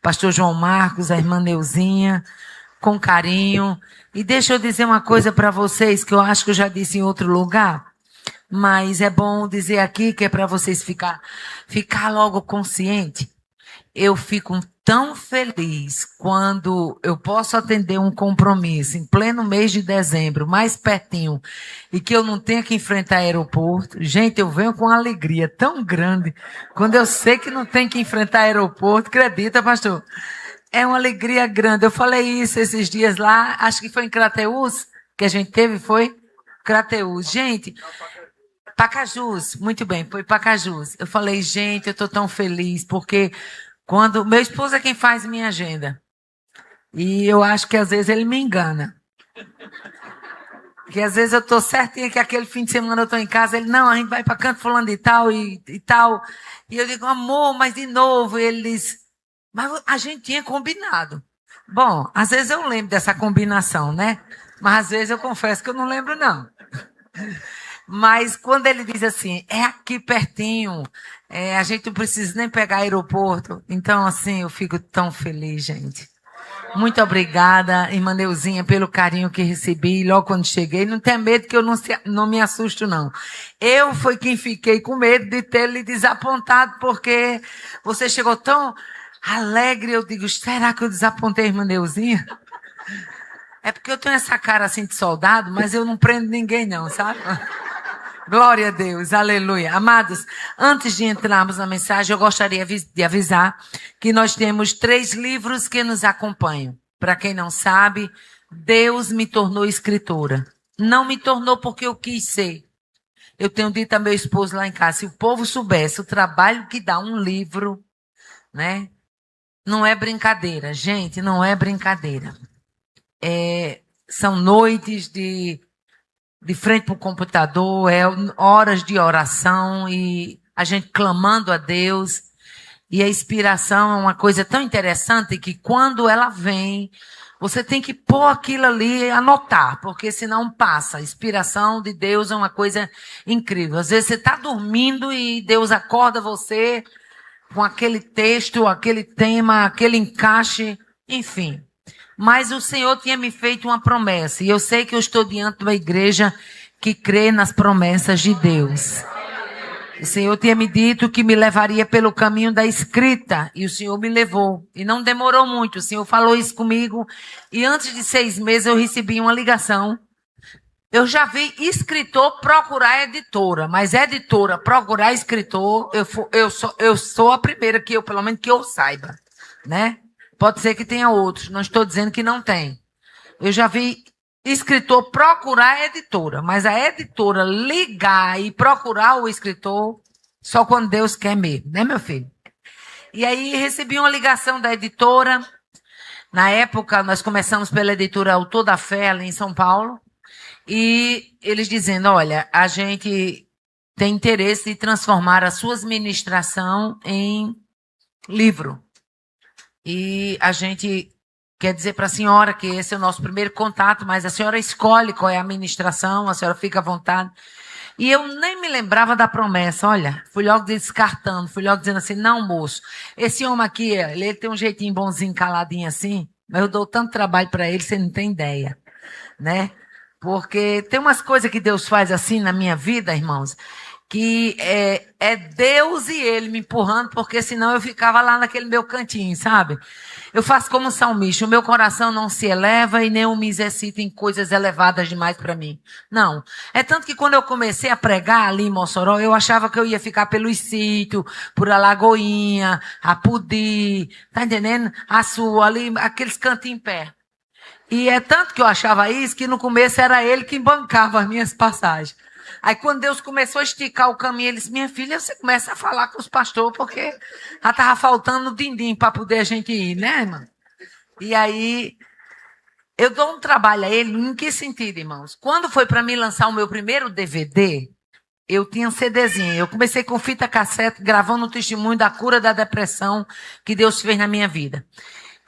pastor João Marcos, a irmã Neuzinha, com carinho. E deixa eu dizer uma coisa para vocês, que eu acho que eu já disse em outro lugar, mas é bom dizer aqui, que é para vocês ficar logo consciente. Eu fico tão feliz quando eu posso atender um compromisso em pleno mês de dezembro, mais pertinho, e que eu não tenha que enfrentar aeroporto. Gente, eu venho com uma alegria tão grande quando eu sei que não tem que enfrentar aeroporto. Acredita, pastor? É uma alegria grande. Eu falei isso esses dias lá, acho que foi em Crateús, que a gente teve, foi? Crateús. Gente, Pacajus, muito bem, foi Pacajus. Eu falei, gente, eu estou tão feliz, porque quando meu esposo é quem faz minha agenda. E eu acho que às vezes ele me engana. Porque às vezes eu estou certinha que aquele fim de semana eu estou em casa, ele, não, a gente vai para canto fulano de tal e tal. E eu digo, amor, mas de novo. E ele diz, mas a gente tinha combinado. Bom, às vezes eu lembro dessa combinação, né? Mas às vezes eu confesso que eu não lembro, não. Mas quando ele diz assim, é aqui pertinho, a gente não precisa nem pegar aeroporto. Então, assim, eu fico tão feliz, gente. Muito obrigada, irmã Neuzinha, pelo carinho que recebi logo quando cheguei. Não tenha medo que eu não me assusto, não. Eu fui quem fiquei com medo de ter lhe desapontado, porque você chegou tão alegre. Eu digo, será que eu desapontei a irmã Neuzinha? É porque eu tenho essa cara assim de soldado, mas eu não prendo ninguém, não, sabe? Glória a Deus, aleluia. Amados, antes de entrarmos na mensagem, eu gostaria de avisar que nós temos 3 livros que nos acompanham. Para quem não sabe, Deus me tornou escritora. Não me tornou porque eu quis ser. Eu tenho dito a meu esposo lá em casa, se o povo soubesse o trabalho que dá um livro, né? Não é brincadeira, gente, não é brincadeira. São noites de frente para o computador, horas de oração e a gente clamando a Deus. E a inspiração é uma coisa tão interessante que quando ela vem, você tem que pôr aquilo ali e anotar, porque senão passa. A inspiração de Deus é uma coisa incrível. Às vezes você está dormindo e Deus acorda você com aquele texto, aquele tema, aquele encaixe, enfim. Mas o Senhor tinha me feito uma promessa. E eu sei que eu estou diante de uma igreja que crê nas promessas de Deus. O Senhor tinha me dito que me levaria pelo caminho da escrita. E o Senhor me levou. E não demorou muito. O Senhor falou isso comigo. E antes de 6 meses eu recebi uma ligação. Eu já vi escritor procurar editora. Mas editora procurar escritor, eu sou a primeira que pelo menos que eu saiba. Né? Pode ser que tenha outros, não estou dizendo que não tem. Eu já vi escritor procurar a editora, mas a editora ligar e procurar o escritor só quando Deus quer mesmo, né, meu filho? E aí recebi uma ligação da editora. Na época, nós começamos pela editora Autor da Fé, ali em São Paulo, e eles dizendo, olha, a gente tem interesse de transformar a sua ministração em livro. E a gente quer dizer para a senhora que esse é o nosso primeiro contato, mas a senhora escolhe qual é a ministração, a senhora fica à vontade. E eu nem me lembrava da promessa, olha, fui logo descartando, fui logo dizendo assim, não, moço, esse homem aqui, ele tem um jeitinho bonzinho, caladinho assim, mas eu dou tanto trabalho para ele, você não tem ideia, né? Porque tem umas coisas que Deus faz assim na minha vida, irmãos, que é Deus e ele me empurrando, porque senão eu ficava lá naquele meu cantinho, sabe? Eu faço como um salmista, o meu coração não se eleva e nem eu me exercito em coisas elevadas demais para mim. Não. É tanto que quando eu comecei a pregar ali em Mossoró, eu achava que eu ia ficar pelos sítios, por Alagoinha, Apudi, tá entendendo? A sua ali, aqueles cantinhos em pé. E é tanto que eu achava isso, que no começo era ele que bancava as minhas passagens. Aí quando Deus começou a esticar o caminho, ele disse, minha filha, você começa a falar com os pastores, porque já estava faltando o din-din para poder a gente ir, né, irmão? E aí, eu dou um trabalho a ele, em que sentido, irmãos? Quando foi para mim lançar o meu primeiro DVD, eu tinha um CDzinho. Eu comecei com fita cassete, gravando o testemunho da cura da depressão que Deus fez na minha vida.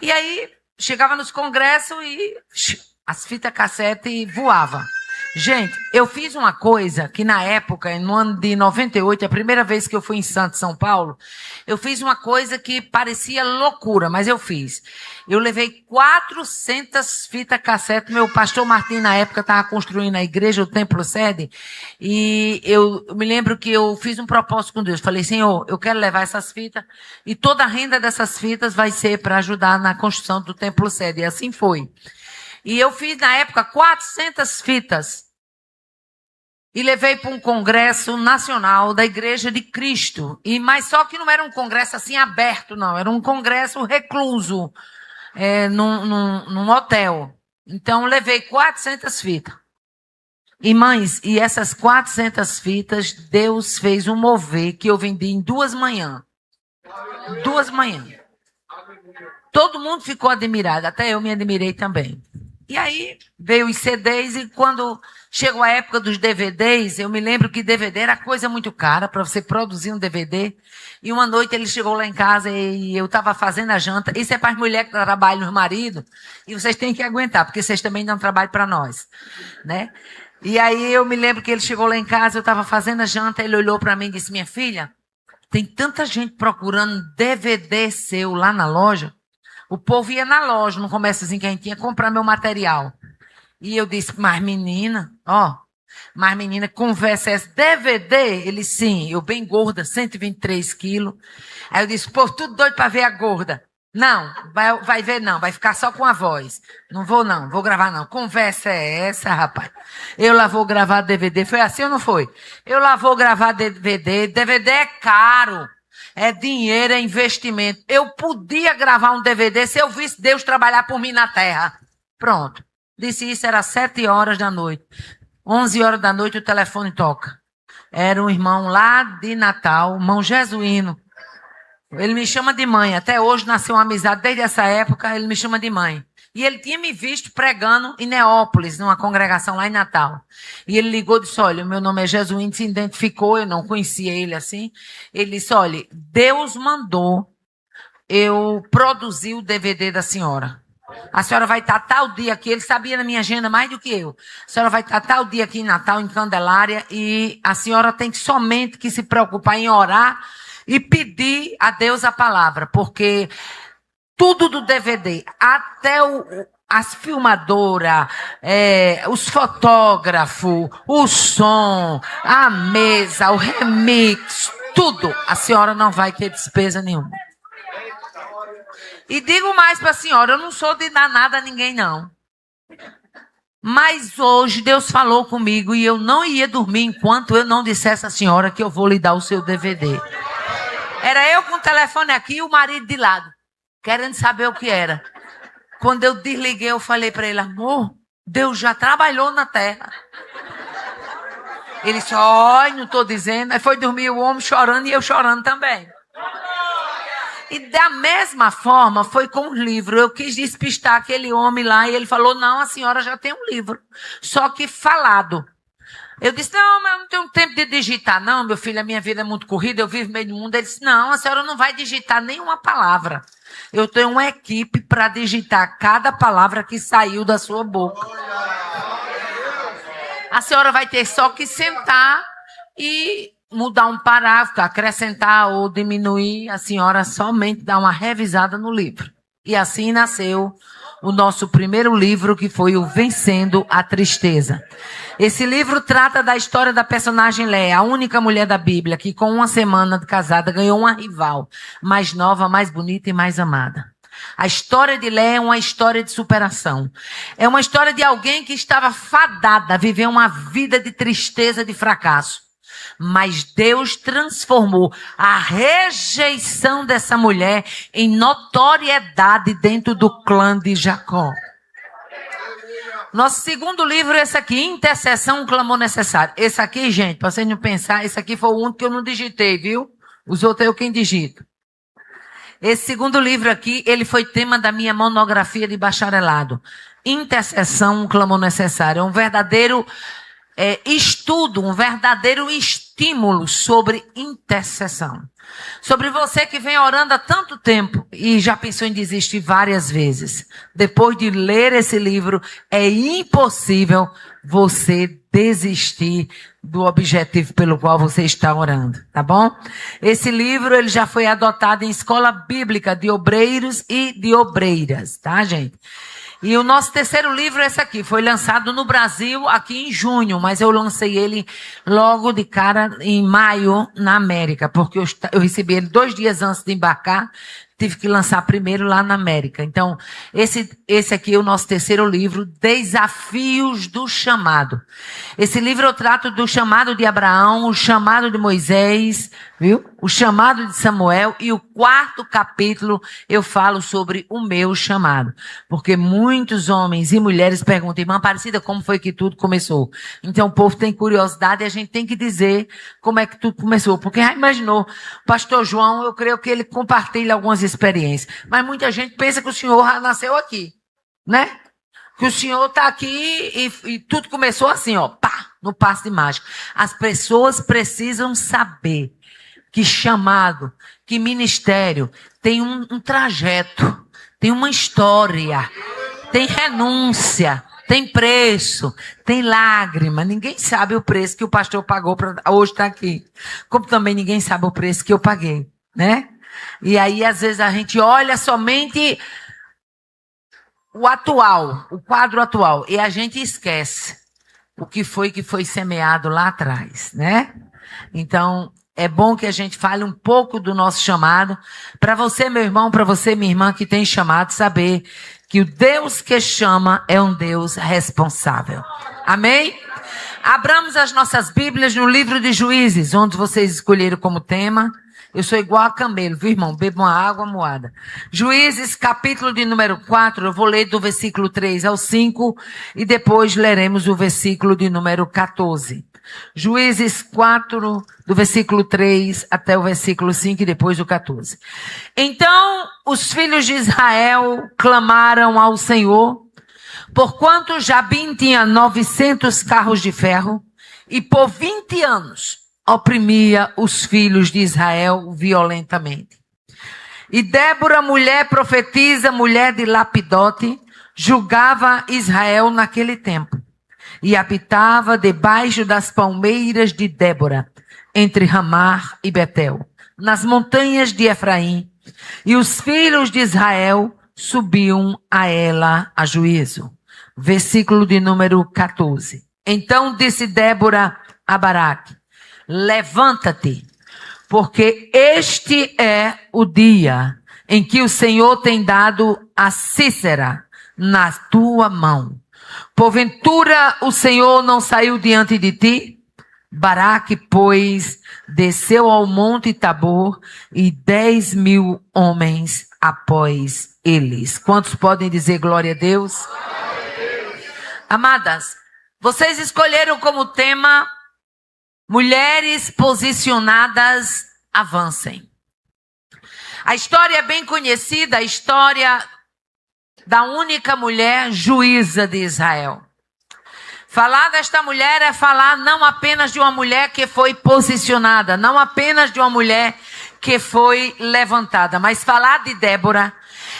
E aí, chegava nos congressos e as fitas cassete voavam. Gente, eu fiz uma coisa que na época, no ano de 98, a primeira vez que eu fui em Santos, São Paulo, eu fiz uma coisa que parecia loucura, mas eu fiz. Eu levei 400 fitas cassete. Meu pastor Martim, na época, estava construindo a igreja, o templo sede, e eu me lembro que eu fiz um propósito com Deus. Falei, Senhor, eu quero levar essas fitas, e toda a renda dessas fitas vai ser para ajudar na construção do templo sede. E assim foi. E eu fiz, na época, 400 fitas. E levei para um congresso nacional da Igreja de Cristo. Mas só que não era um congresso assim aberto, não. Era um congresso recluso, num hotel. Então, levei 400 fitas. E mães, e essas 400 fitas, Deus fez um mover que eu vendi em 2 manhãs. 2 manhãs. Todo mundo ficou admirado, até eu me admirei também. E aí veio os CDs e quando chegou a época dos DVDs, eu me lembro que DVD era coisa muito cara para você produzir um DVD. E uma noite ele chegou lá em casa e eu estava fazendo a janta. Isso é para as mulheres que trabalham no marido e vocês têm que aguentar, porque vocês também dão trabalho para nós, né? E aí eu me lembro que ele chegou lá em casa, eu estava fazendo a janta, ele olhou para mim e disse, minha filha, tem tanta gente procurando DVD seu lá na loja. O povo ia na loja, no comérciozinho que a gente tinha, comprar meu material. E eu disse, mas menina, conversa essa, DVD? Ele, sim, eu bem gorda, 123 quilos. Aí eu disse, pô, tudo doido para ver a gorda. Não, vai ver não, vai ficar só com a voz. Não, vou gravar não. Conversa é essa, rapaz? Eu lá vou gravar DVD, foi assim ou não foi? Eu lá vou gravar DVD é caro. É dinheiro, é investimento. Eu podia gravar um DVD se eu visse Deus trabalhar por mim na terra. Pronto. Disse isso, era 7 horas da noite. 11 horas da noite o telefone toca. Era um irmão lá de Natal, irmão jesuíno. Ele me chama de mãe. Até hoje nasceu uma amizade. Desde essa época ele me chama de mãe. E ele tinha me visto pregando em Neópolis, numa congregação lá em Natal. E ele ligou e disse, olha, meu nome é Jesuíno, se identificou, eu não conhecia ele assim. Ele disse, olha, Deus mandou eu produzir o DVD da senhora. A senhora vai estar tal dia aqui, ele sabia na minha agenda mais do que eu. A senhora vai estar tal dia aqui em Natal, em Candelária, e a senhora tem somente que se preocupar em orar e pedir a Deus a palavra, porque tudo do DVD, até as filmadoras, os fotógrafos, o som, a mesa, o remix, tudo, a senhora não vai ter despesa nenhuma. E digo mais para a senhora, eu não sou de dar nada a ninguém, não. Mas hoje Deus falou comigo e eu não ia dormir enquanto eu não dissesse à senhora que eu vou lhe dar o seu DVD. Era eu com o telefone aqui e o marido de lado, querendo saber o que era. Quando eu desliguei, eu falei para ele, amor, Deus já trabalhou na terra. Ele disse, não estou dizendo. Aí foi dormir o homem chorando e eu chorando também. E da mesma forma foi com o livro. Eu quis despistar aquele homem lá e ele falou, não, a senhora já tem um livro. Só que falado. Eu disse, não, mas eu não tenho tempo de digitar, não, meu filho, a minha vida é muito corrida, eu vivo no meio do mundo. Ele disse, não, a senhora não vai digitar nenhuma palavra. Eu tenho uma equipe para digitar cada palavra que saiu da sua boca. A senhora vai ter só que sentar e mudar um parágrafo, acrescentar ou diminuir. A senhora somente dá uma revisada no livro. E assim nasceu o nosso primeiro livro, que foi o Vencendo a Tristeza. Esse livro trata da história da personagem Léa, a única mulher da Bíblia que com 1 semana de casada ganhou uma rival, mais nova, mais bonita e mais amada. A história de Léa é uma história de superação. É uma história de alguém que estava fadada a viver uma vida de tristeza, de fracasso. Mas Deus transformou a rejeição dessa mulher em notoriedade dentro do clã de Jacó. Nosso segundo livro é esse aqui, Intercessão, um Clamor Necessário. Esse aqui, gente, para vocês não pensar, esse aqui foi o único que eu não digitei, viu? Os outros eu quem digito. Esse segundo livro aqui, ele foi tema da minha monografia de bacharelado. Intercessão, um Clamor Necessário. É um verdadeiro estudo, um verdadeiro estímulo sobre intercessão. Sobre você que vem orando há tanto tempo e já pensou em desistir várias vezes. Depois de ler esse livro, é impossível você desistir do objetivo pelo qual você está orando, tá bom? Esse livro, ele já foi adotado em escola bíblica de obreiros e de obreiras, tá, gente? E o nosso terceiro livro é esse aqui. Foi lançado no Brasil aqui em junho, mas eu lancei ele logo de cara em maio na América, porque eu recebi ele 2 dias antes de embarcar. Tive que lançar primeiro lá na América. Então, esse aqui é o nosso terceiro livro, Desafios do Chamado. Esse livro eu trato do chamado de Abraão, o chamado de Moisés, viu? O chamado de Samuel, e o 4º capítulo eu falo sobre o meu chamado. Porque muitos homens e mulheres perguntam: irmã Aparecida, como foi que tudo começou? Então o povo tem curiosidade e a gente tem que dizer como é que tudo começou. Porque já imaginou, pastor João, eu creio que ele compartilha algumas experiências. Mas muita gente pensa que o senhor já nasceu aqui, né? Que o senhor está aqui e tudo começou assim, ó, pá, no passe de mágica. As pessoas precisam saber que chamado, que ministério tem um trajeto, tem uma história, tem renúncia, tem preço, tem lágrima. Ninguém sabe o preço que o pastor pagou para hoje estar aqui. Como também ninguém sabe o preço que eu paguei, né? E aí, às vezes, a gente olha somente o atual, o quadro atual, e a gente esquece o que foi semeado lá atrás, né? Então, é bom que a gente fale um pouco do nosso chamado, para você, meu irmão, para você, minha irmã, que tem chamado, saber que o Deus que chama é um Deus responsável. Amém? Abramos as nossas Bíblias no livro de Juízes, onde vocês escolheram como tema. Eu sou igual a camelo, viu, irmão? Bebo uma água moada. Juízes, capítulo de número 4, eu vou ler do versículo 3 ao 5 e depois leremos o versículo de número 14. Juízes 4, do versículo 3 até o versículo 5 e depois o 14. Então, os filhos de Israel clamaram ao Senhor, porquanto Jabim tinha 900 carros de ferro e por 20 anos oprimia os filhos de Israel violentamente. E Débora, mulher profetisa, mulher de Lapidote, julgava Israel naquele tempo. E habitava debaixo das palmeiras de Débora, entre Ramar e Betel, nas montanhas de Efraim. E os filhos de Israel subiam a ela a juízo. Versículo de número 14. Então disse Débora a Baraque: levanta-te, porque este é o dia em que o Senhor tem dado a Císera na tua mão. Porventura o Senhor não saiu diante de ti? Baraque, pois, desceu ao monte Tabor e 10.000 homens após eles. Quantos podem dizer glória a Deus? Glória a Deus. Amadas, vocês escolheram como tema: mulheres posicionadas avancem. A história é bem conhecida, a história da única mulher juíza de Israel. Falar desta mulher é falar não apenas de uma mulher que foi posicionada, não apenas de uma mulher que foi levantada, mas falar de Débora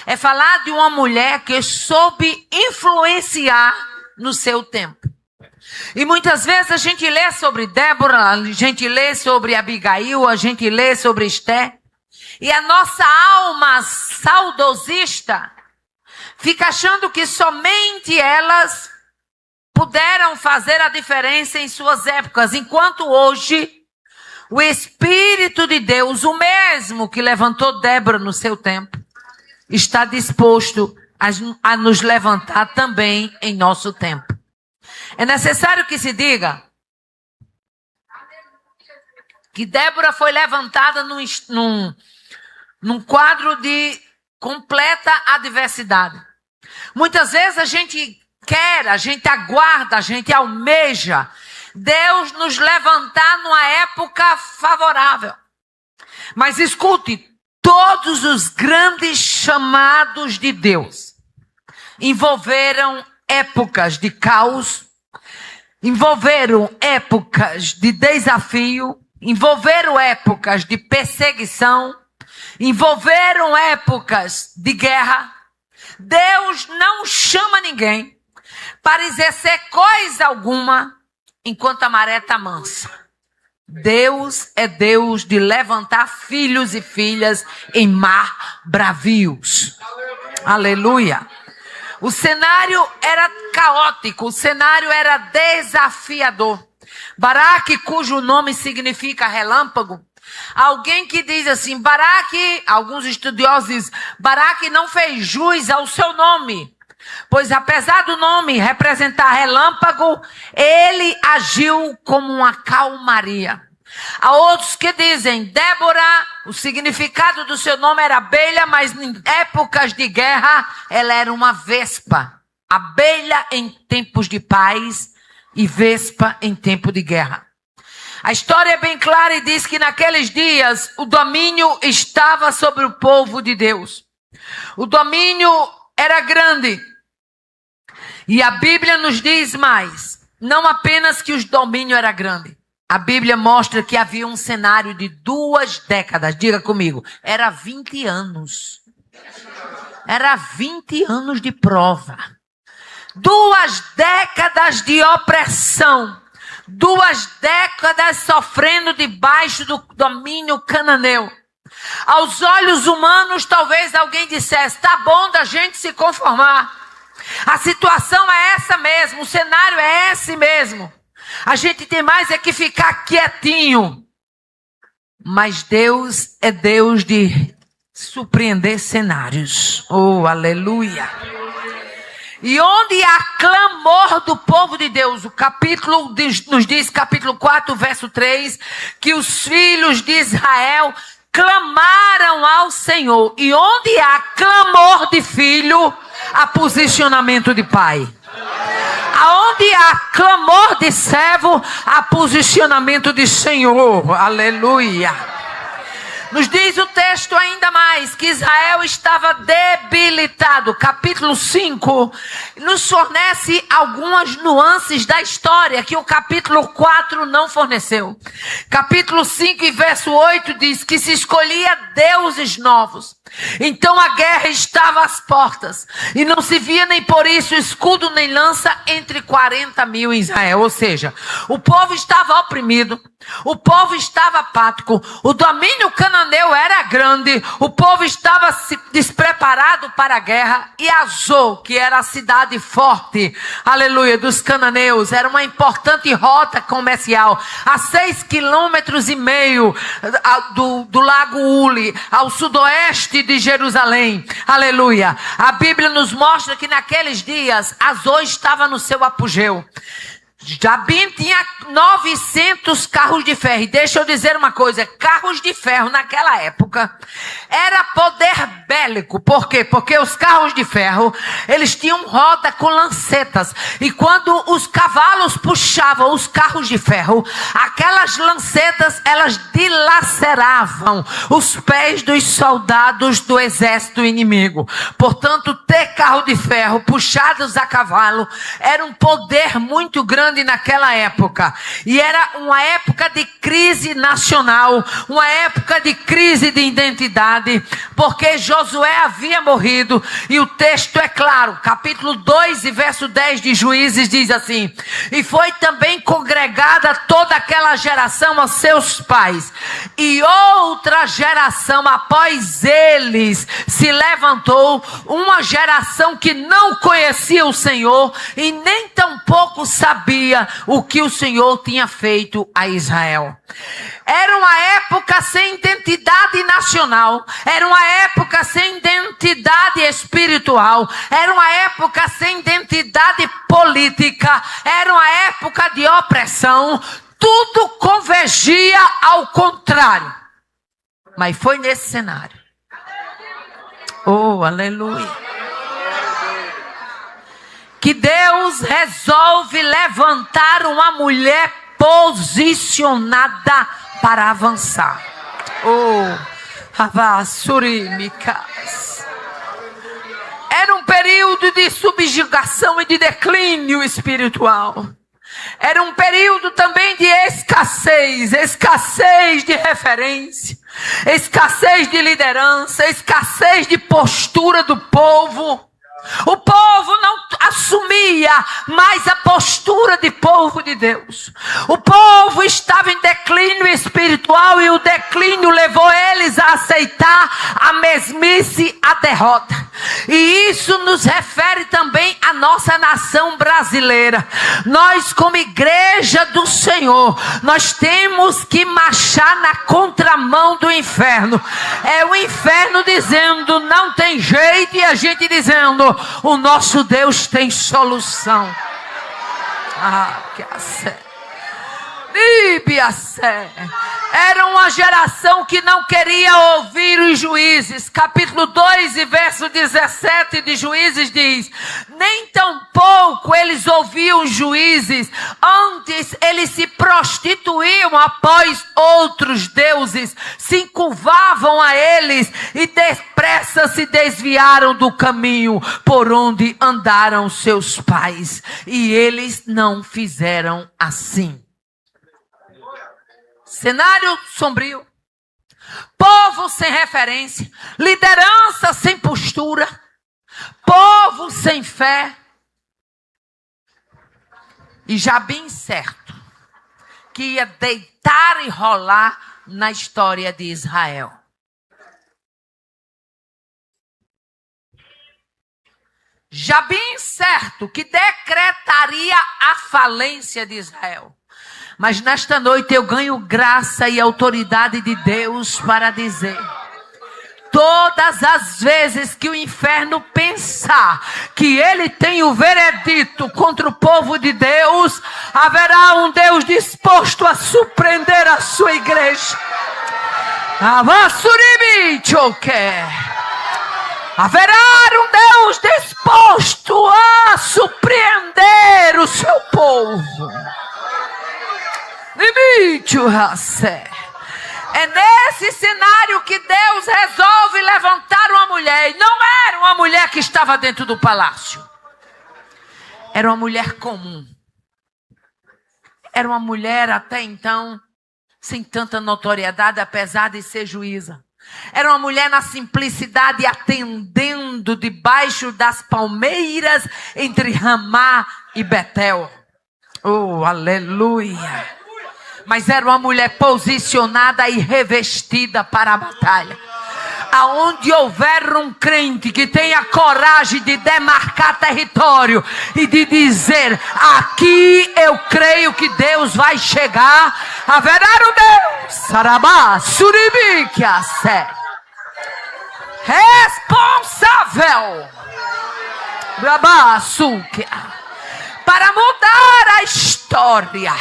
é falar de uma mulher que soube influenciar no seu tempo. E muitas vezes a gente lê sobre Débora, a gente lê sobre Abigail, a gente lê sobre Esté, e a nossa alma saudosista fica achando que somente elas puderam fazer a diferença em suas épocas, enquanto hoje o Espírito de Deus, o mesmo que levantou Débora no seu tempo, está disposto a nos levantar também em nosso tempo. É necessário que se diga que Débora foi levantada num quadro de completa adversidade. Muitas vezes a gente quer, a gente aguarda, a gente almeja Deus nos levantar numa época favorável. Mas escute, todos os grandes chamados de Deus envolveram épocas de caos, envolveram épocas de desafio, envolveram épocas de perseguição, envolveram épocas de guerra. Deus não chama ninguém para exercer coisa alguma enquanto a maré está mansa. Deus é Deus de levantar filhos e filhas em mar bravios. Aleluia. O cenário era caótico, o cenário era desafiador. Baraque, cujo nome significa relâmpago. Alguém que diz assim, Baraque, alguns estudiosos dizem, Baraque não fez jus ao seu nome. Pois apesar do nome representar relâmpago, ele agiu como uma calmaria. Há outros que dizem, Débora, o significado do seu nome era abelha, mas em épocas de guerra, ela era uma vespa. Abelha em tempos de paz e vespa em tempo de guerra. A história é bem clara e diz que naqueles dias o domínio estava sobre o povo de Deus. O domínio era grande. E a Bíblia nos diz mais, não apenas que o domínio era grande. A Bíblia mostra que havia um cenário de 2 décadas. Diga comigo, era 20 anos. Era 20 anos de prova. 2 décadas de opressão. 2 décadas sofrendo debaixo do domínio cananeu. Aos olhos humanos, talvez alguém dissesse, tá bom da gente se conformar. A situação é essa mesmo, o cenário é esse mesmo. A gente tem mais é que ficar quietinho. Mas Deus é Deus de surpreender cenários. Oh, aleluia. E onde há clamor do povo de Deus, o capítulo nos diz, capítulo 4, verso 3, que os filhos de Israel clamaram ao Senhor. E onde há clamor de filho, há posicionamento de pai. Aonde há clamor de servo, há posicionamento de Senhor. Aleluia. Nos diz o texto ainda mais que Israel estava debilitado. Capítulo 5 nos fornece algumas nuances da história que o capítulo 4 não forneceu. Capítulo 5 e verso 8 diz que se escolhia deuses novos. Então a guerra estava às portas e não se via nem por isso escudo nem lança entre 40 mil em Israel. Ou seja, o povo estava oprimido, o povo estava apático, o domínio cananeu era grande, o povo estava despreparado para a guerra. E Azor, que era a cidade forte, aleluia, dos cananeus, era uma importante rota comercial, a 6,5 quilômetros do lago Uli, ao sudoeste de Jerusalém. Aleluia. A Bíblia nos mostra que naqueles dias Azor estava no seu apogeu. Jabim tinha 900 carros de ferro. E deixa eu dizer uma coisa, carros de ferro naquela época era poder bélico. Por quê? Porque os carros de ferro, eles tinham roda com lancetas. E quando os cavalos puxavam os carros de ferro, aquelas lancetas, elas dilaceravam os pés dos soldados do exército inimigo. Portanto, ter carro de ferro puxados a cavalo era um poder muito grande naquela época. E era uma época de crise nacional, uma época de crise de identidade, porque Josué havia morrido. E o texto é claro, capítulo 2 e verso 10 de Juízes diz assim: e foi também congregada toda aquela geração aos seus pais, e outra geração após eles se levantou, uma geração que não conhecia o Senhor e nem tampouco sabia o que o Senhor tinha feito a Israel. Era uma época sem identidade nacional, era uma época sem identidade espiritual, era uma época sem identidade política, era uma época de opressão, tudo convergia ao contrário. Mas foi nesse cenário. Oh, aleluia. Que Deus resolve levantar uma mulher posicionada para avançar. Oh, era um período de subjugação e de declínio espiritual. Era um período também de escassez de referência, escassez de liderança, escassez de postura do povo. O povo não assumia mais a postura de povo de Deus. O povo estava em declínio espiritual e o declínio levou eles a aceitar a mesmice, a derrota. E isso nos refere também à nossa nação brasileira. Nós, como igreja do Senhor, nós temos que marchar na contramão do inferno. É o inferno dizendo não tem jeito e a gente dizendo o nosso Deus tem solução. Que era uma geração que não queria ouvir os juízes. Capítulo 2 e verso 17 de Juízes diz: nem tampouco eles ouviam os juízes, antes eles se prostituíam após outros deuses, se encurvavam a eles e depressa se desviaram do caminho por onde andaram seus pais, e eles não fizeram assim. Cenário sombrio, povo sem referência, liderança sem postura, povo sem fé. E já bem certo que ia deitar e rolar na história de Israel. Já bem certo que decretaria a falência de Israel. Mas nesta noite eu ganho graça e autoridade de Deus para dizer: todas as vezes que o inferno pensar que ele tem o veredito contra o povo de Deus, haverá um Deus disposto a surpreender a sua igreja. Haverá um Deus disposto a surpreender o seu povo. É nesse cenário que Deus resolve levantar uma mulher. E não era uma mulher que estava dentro do palácio. Era uma mulher comum. Era uma mulher até então sem tanta notoriedade, apesar de ser juíza. Era uma mulher na simplicidade, atendendo debaixo das palmeiras entre Ramá e Betel. Oh, aleluia! Mas era uma mulher posicionada e revestida para a batalha. Aonde houver um crente que tenha coragem de demarcar território e de dizer: aqui eu creio que Deus vai chegar, haverá um Deus, Sarabá, Suribi, que a sé, responsável, Rabá, Sukia, para mudar a história.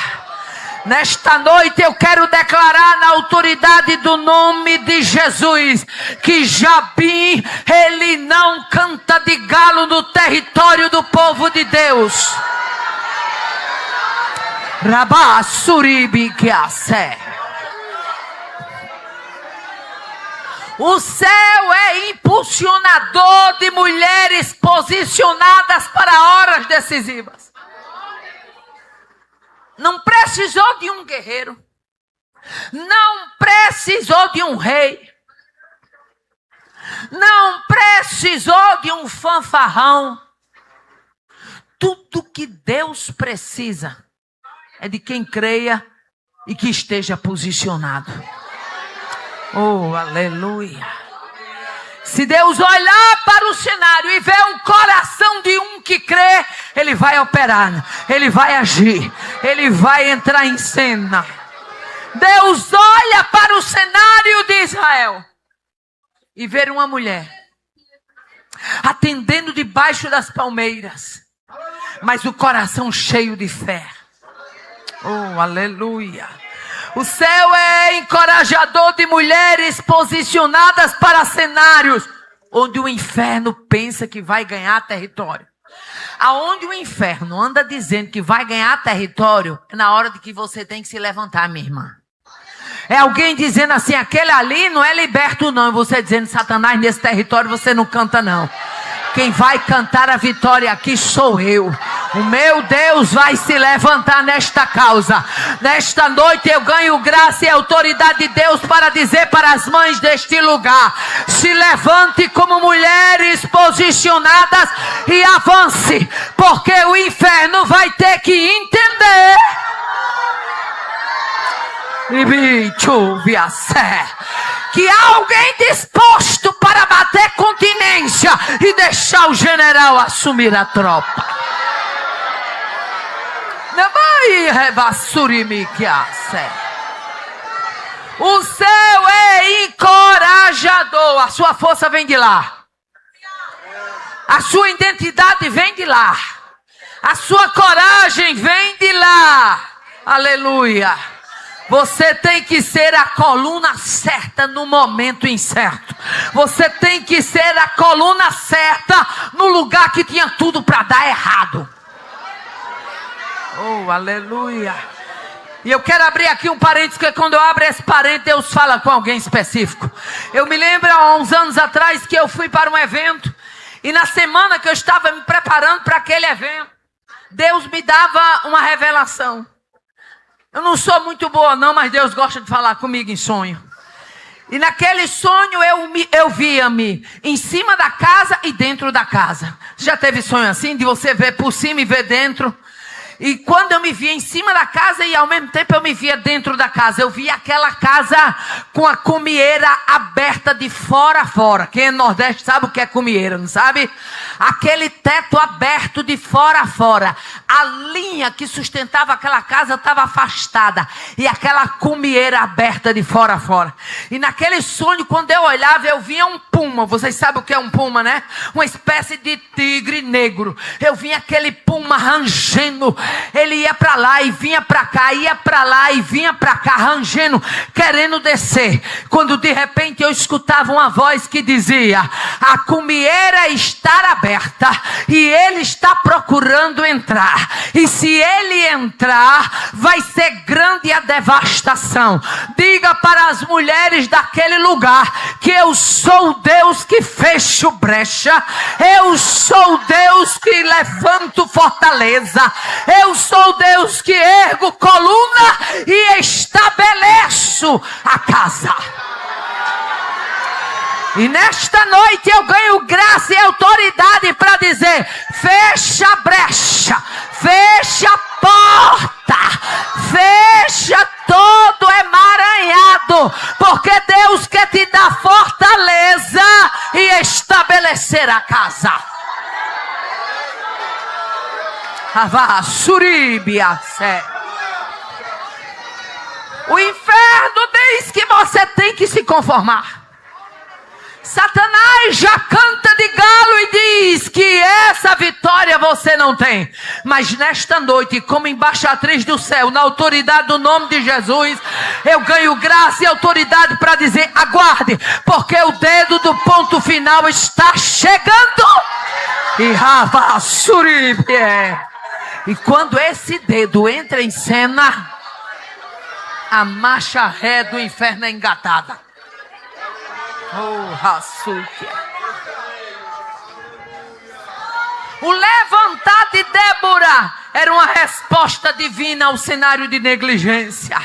Nesta noite eu quero declarar na autoridade do nome de Jesus que Jabim, ele não canta de galo no território do povo de Deus. Rabá Suribi que a sé. O céu é impulsionador de mulheres posicionadas para horas decisivas. Não precisou de um guerreiro. Não precisou de um rei. Não precisou de um fanfarrão. Tudo que Deus precisa é de quem creia e que esteja posicionado. Oh, aleluia. Se Deus olhar para o cenário e ver um coração de um que crê, Ele vai operar, Ele vai agir, Ele vai entrar em cena. Deus olha para o cenário de Israel e vê uma mulher atendendo debaixo das palmeiras, mas o coração cheio de fé. Oh, aleluia. O céu é encorajador de mulheres posicionadas para cenários onde o inferno pensa que vai ganhar território. Aonde o inferno anda dizendo que vai ganhar território, é na hora de que você tem que se levantar, minha irmã. É alguém dizendo assim: aquele ali não é liberto não. E você dizendo: Satanás, nesse território você não canta não. Quem vai cantar a vitória aqui sou eu. O meu Deus vai se levantar nesta causa. Nesta noite eu ganho graça e autoridade de Deus para dizer para as mães deste lugar: se levante como mulheres posicionadas e avance, porque o inferno vai ter que entender que há alguém disposto para bater continência e deixar o general assumir a tropa. O céu é encorajador. A sua força vem de lá. A sua identidade vem de lá. A sua coragem vem de lá. Aleluia. Você tem que ser a coluna certa no momento incerto. Você tem que ser a coluna certa no lugar que tinha tudo para dar errado. Oh, aleluia. E eu quero abrir aqui um parênteses, porque quando eu abro esse parênteses, Deus fala com alguém específico. Eu me lembro há uns anos atrás que eu fui para um evento, e na semana que eu estava me preparando para aquele evento, Deus me dava uma revelação. Eu não sou muito boa não, mas Deus gosta de falar comigo em sonho. E naquele sonho eu via-me em cima da casa e dentro da casa. Já teve sonho assim, de você ver por cima e ver dentro? E quando eu me via em cima da casa e ao mesmo tempo eu me via dentro da casa, eu via aquela casa com a cumieira aberta de fora a fora. Quem é do Nordeste sabe o que é cumieira, não sabe? Aquele teto aberto de fora a fora. A linha que sustentava aquela casa estava afastada e aquela cumieira aberta de fora a fora. E naquele sonho, quando eu olhava, eu via um puma. Vocês sabem o que é um puma, né? Uma espécie de tigre negro. Eu via aquele puma rangendo. Ele ia para lá e vinha para cá, ia para lá e vinha para cá, rangendo, querendo descer. Quando de repente eu escutava uma voz que dizia: a cumieira está aberta e ele está procurando entrar. E se ele entrar, vai ser grande a devastação. Diga para as mulheres daquele lugar que eu sou o Deus que fecho brecha. Eu sou o Deus que levanto fortaleza. Eu sou Deus que ergo coluna e estabeleço a casa. E nesta noite eu ganho graça e autoridade para dizer: fecha a brecha, fecha a porta, fecha todo emaranhado, porque Deus quer te dar fortaleza e estabelecer a casa. O inferno diz que você tem que se conformar. Satanás já canta de galo e diz que essa vitória você não tem. Mas nesta noite, como embaixatriz do céu, na autoridade do nome de Jesus, eu ganho graça e autoridade para dizer: aguarde, porque o dedo do ponto final está chegando. E quando esse dedo entra em cena, a marcha ré do inferno é engatada. O levantar de Débora era uma resposta divina ao cenário de negligência.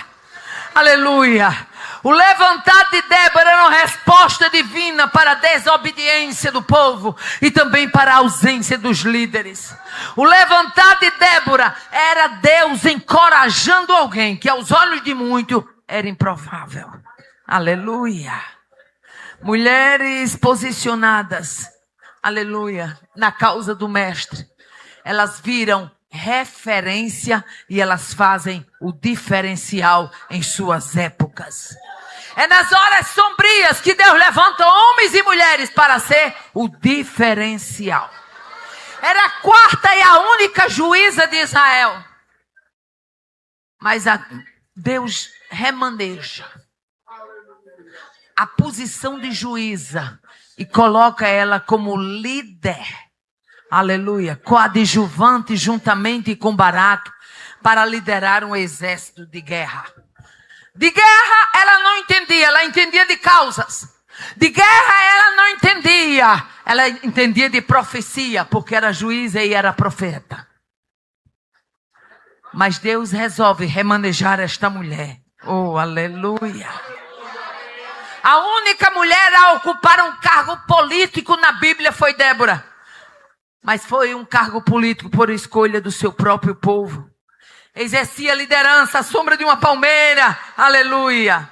Aleluia. O levantar de Débora era uma resposta divina para a desobediência do povo e também para a ausência dos líderes. O levantar de Débora era Deus encorajando alguém que aos olhos de muitos era improvável. Aleluia. Mulheres posicionadas, aleluia, na causa do mestre. Elas viram referência e elas fazem o diferencial em suas épocas. É nas horas sombrias que Deus levanta homens e mulheres para ser o diferencial. Era a quarta e a única juíza de Israel. Mas Deus remaneja a posição de juíza e coloca ela como líder, aleluia, coadjuvante juntamente com Baraque, para liderar um exército de guerra. De guerra ela não entendia, ela entendia de causas. De guerra ela não entendia, ela entendia de profecia, porque era juíza e era profeta. Mas Deus resolve remanejar esta mulher. Oh, aleluia. A única mulher a ocupar um cargo político na Bíblia foi Débora. Mas foi um cargo político por escolha do seu próprio povo. Exercia liderança, à sombra de uma palmeira. Aleluia.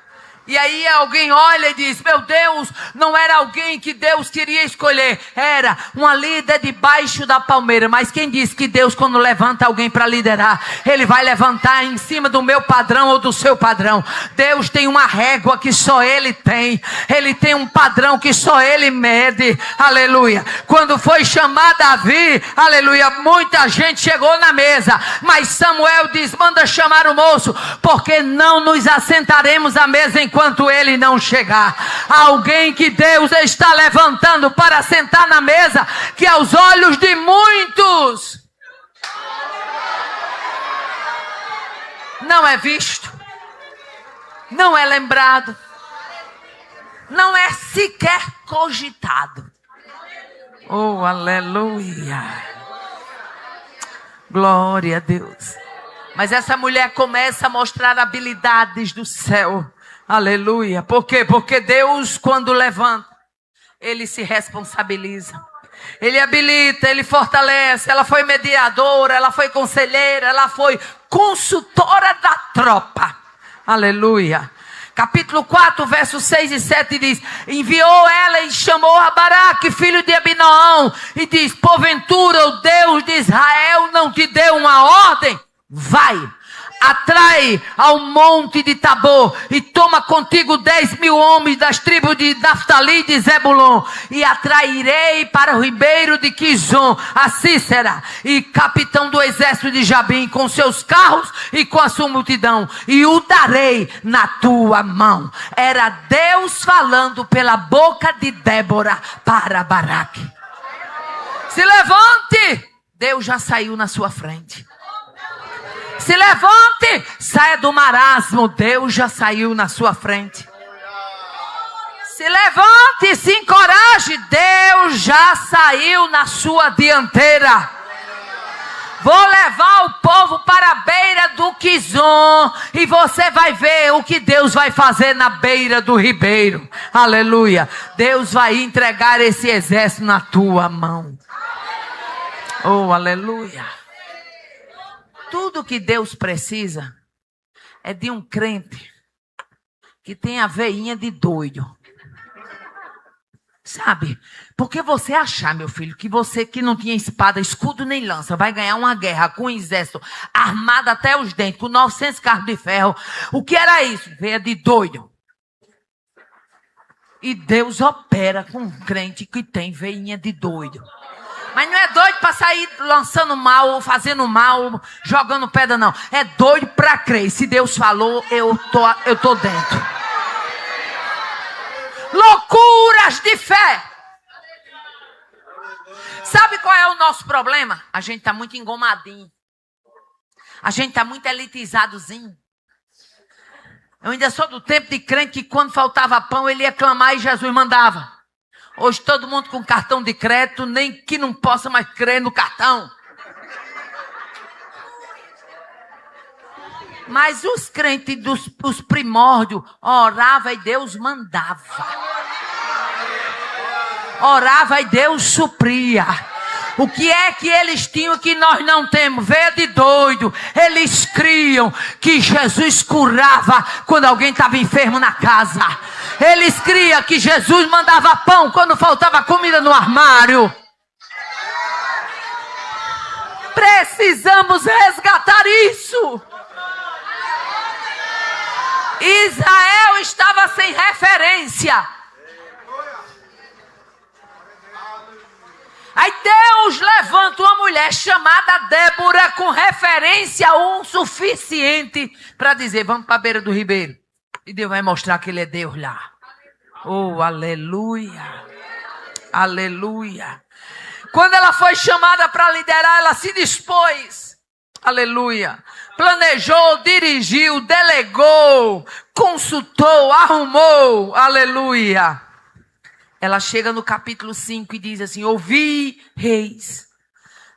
E aí alguém olha e diz, meu Deus, não era alguém que Deus queria escolher. Era uma líder debaixo da palmeira. Mas quem diz que Deus, quando levanta alguém para liderar, Ele vai levantar em cima do meu padrão ou do seu padrão? Deus tem uma régua que só Ele tem. Ele tem um padrão que só Ele mede. Aleluia. Quando foi chamar Davi, aleluia, muita gente chegou na mesa. Mas Samuel diz, manda chamar o moço, porque não nos assentaremos à mesa enquanto ele não chegar. Alguém que Deus está levantando para sentar na mesa, que aos olhos de muitos não é visto, não é lembrado, não é sequer cogitado. Oh, aleluia. Glória a Deus. Mas essa mulher começa a mostrar habilidades do céu. Aleluia. Por quê? Porque Deus, quando levanta, Ele se responsabiliza. Ele habilita, Ele fortalece. Ela foi mediadora, ela foi conselheira, ela foi consultora da tropa. Aleluia. Capítulo 4, versos 6 e 7 diz, enviou ela e chamou a Baraque, filho de Abinoão, e diz, porventura o Deus de Israel não te deu uma ordem? Vai, atrai ao monte de Tabor e toma contigo 10.000 homens das tribos de Naftali e de Zebulon, e atrairei para o ribeiro de Quizon a Cícera e capitão do exército de Jabim com seus carros e com a sua multidão, e o darei na tua mão. Era Deus falando pela boca de Débora para Baraque. Se levante, Deus já saiu na sua frente. Se levante, saia do marasmo, Deus já saiu na sua frente. Se levante, se encoraje, Deus já saiu na sua dianteira. Vou levar o povo para a beira do Quizon e você vai ver o que Deus vai fazer na beira do ribeiro. Aleluia. Deus vai entregar esse exército na tua mão. Oh, aleluia. Tudo que Deus precisa é de um crente que tem a veinha de doido. Sabe? Porque você achar, meu filho, que você que não tinha espada, escudo nem lança, vai ganhar uma guerra com um exército armado até os dentes, com 900 carros de ferro. O que era isso? Veia de doido. E Deus opera com um crente que tem veinha de doido. Mas não é doido para sair lançando mal, fazendo mal, jogando pedra, não. É doido para crer. Se Deus falou, eu tô dentro. Loucuras de fé. Sabe qual é o nosso problema? A gente está muito engomadinho. A gente está muito elitizadozinho. Eu ainda sou do tempo de crente que quando faltava pão, ele ia clamar e Jesus mandava. Hoje todo mundo com cartão de crédito, nem que não possa mais crer no cartão. Mas os crentes dos primórdios oravam e Deus mandava. Orava e Deus supria. O que é que eles tinham que nós não temos? Veia de doido. Eles criam que Jesus curava quando alguém estava enfermo na casa. Eles criam que Jesus mandava pão quando faltava comida no armário. Precisamos resgatar isso. Israel estava sem referência. Aí Deus levanta uma mulher chamada Débora com referência o suficiente para dizer, vamos para a beira do ribeiro. E Deus vai mostrar que Ele é Deus lá. Oh, aleluia. Aleluia. Quando ela foi chamada para liderar, ela se dispôs. Aleluia. Planejou, dirigiu, delegou, consultou, arrumou. Aleluia. Ela chega no capítulo 5 e diz assim, ouvi, reis,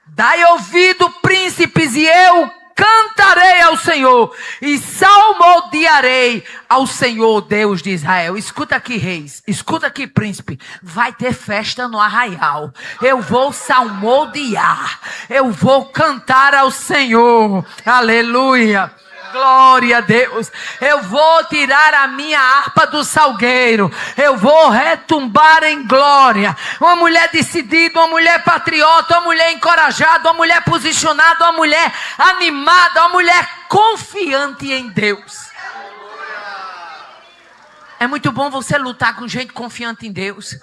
dai ouvido, príncipes, e eu cantarei ao Senhor e salmodiarei ao Senhor, Deus de Israel. Escuta aqui, reis. Escuta aqui, príncipe. Vai ter festa no arraial. Eu vou salmodiar. Eu vou cantar ao Senhor. Aleluia. Glória a Deus. Eu vou tirar a minha harpa do salgueiro. Eu vou retumbar em glória. Uma mulher decidida, uma mulher patriota, uma mulher encorajada, uma mulher posicionada, uma mulher animada, uma mulher confiante em Deus. É muito bom você lutar com gente confiante em Deus.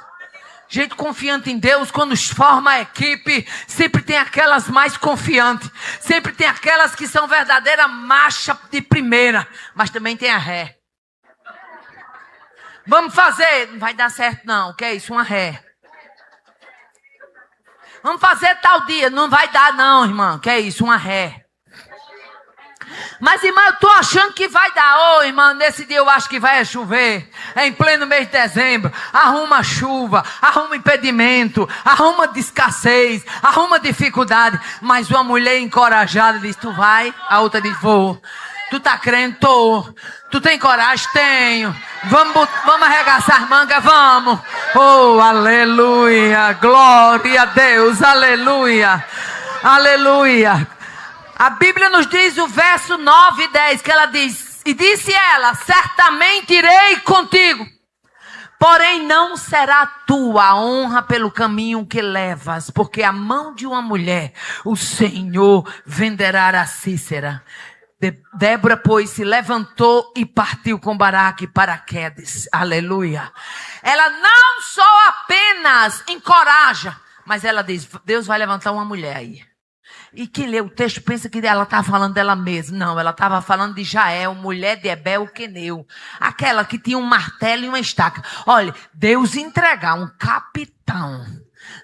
Gente confiante em Deus, quando forma a equipe, sempre tem aquelas mais confiantes. Sempre tem aquelas que são verdadeira marcha de primeira. Mas também tem a ré. Vamos fazer. Não vai dar certo não. O que é isso? Uma ré. Vamos fazer tal dia. Não vai dar não, irmão. O que é isso? Uma ré. Mas, irmã, eu estou achando que vai dar. Ô, irmã, nesse dia eu acho que vai chover. É em pleno mês de dezembro. Arruma chuva, arruma impedimento, arruma de escassez, arruma dificuldade. Mas uma mulher encorajada diz, tu vai? A outra diz, vou. Tu tá crendo? Tô. Tu tem coragem? Tenho. Vamos arregaçar as mangas? Vamos. Oh, aleluia. Glória a Deus. Aleluia. Aleluia. A Bíblia nos diz o verso 9 e 10, que ela diz, e disse ela, certamente irei contigo, porém não será tua a honra pelo caminho que levas, porque a mão de uma mulher o Senhor venderá a Sísera. Débora, pois, se levantou e partiu com Baraque para Quedes. Aleluia. Ela não só apenas encoraja, mas ela diz, Deus vai levantar uma mulher aí. E quem lê o texto pensa que ela estava falando dela mesma. Não, ela estava falando de Jael, mulher de Ebel Queneu. Aquela que tinha um martelo e uma estaca. Olha, Deus entregar um capitão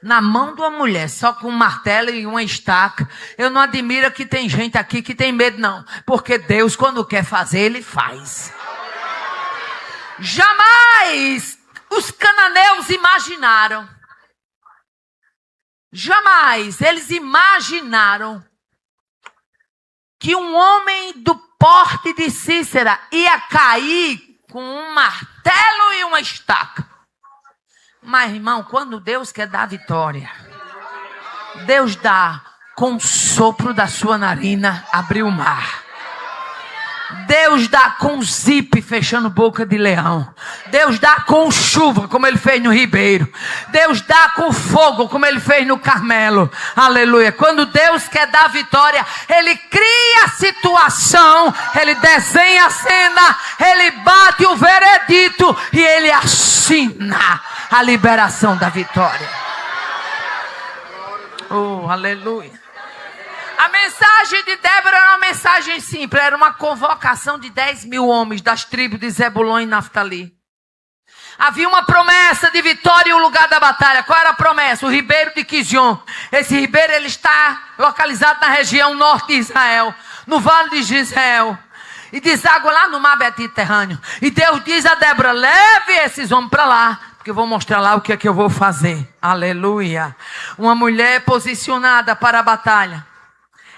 na mão de uma mulher só com um martelo e uma estaca. Eu não admiro que tem gente aqui que tem medo, não. Porque Deus, quando quer fazer, Ele faz. Jamais os cananeus imaginaram. Jamais eles imaginaram que um homem do porte de Sísera ia cair com um martelo e uma estaca. Mas, irmão, quando Deus quer dar vitória, Deus dá com o sopro da sua narina abrir o mar. Deus dá com zipe fechando boca de leão. Deus dá com chuva, como Ele fez no Ribeiro. Deus dá com fogo, como Ele fez no Carmelo. Aleluia. Quando Deus quer dar vitória, Ele cria a situação, Ele desenha a cena, Ele bate o veredito e Ele assina a liberação da vitória. Oh, aleluia. A mensagem de Débora era uma mensagem simples. Era uma convocação de 10 mil homens das tribos de Zebulon e Naftali. Havia uma promessa de vitória em um lugar da batalha. Qual era a promessa? O ribeiro de Quizion. Esse ribeiro ele está localizado na região norte de Israel, no vale de Gisrael. E deságua lá no mar Mediterrâneo. E Deus diz a Débora, leve esses homens para lá, porque eu vou mostrar lá o que é que eu vou fazer. Aleluia. Uma mulher posicionada para a batalha.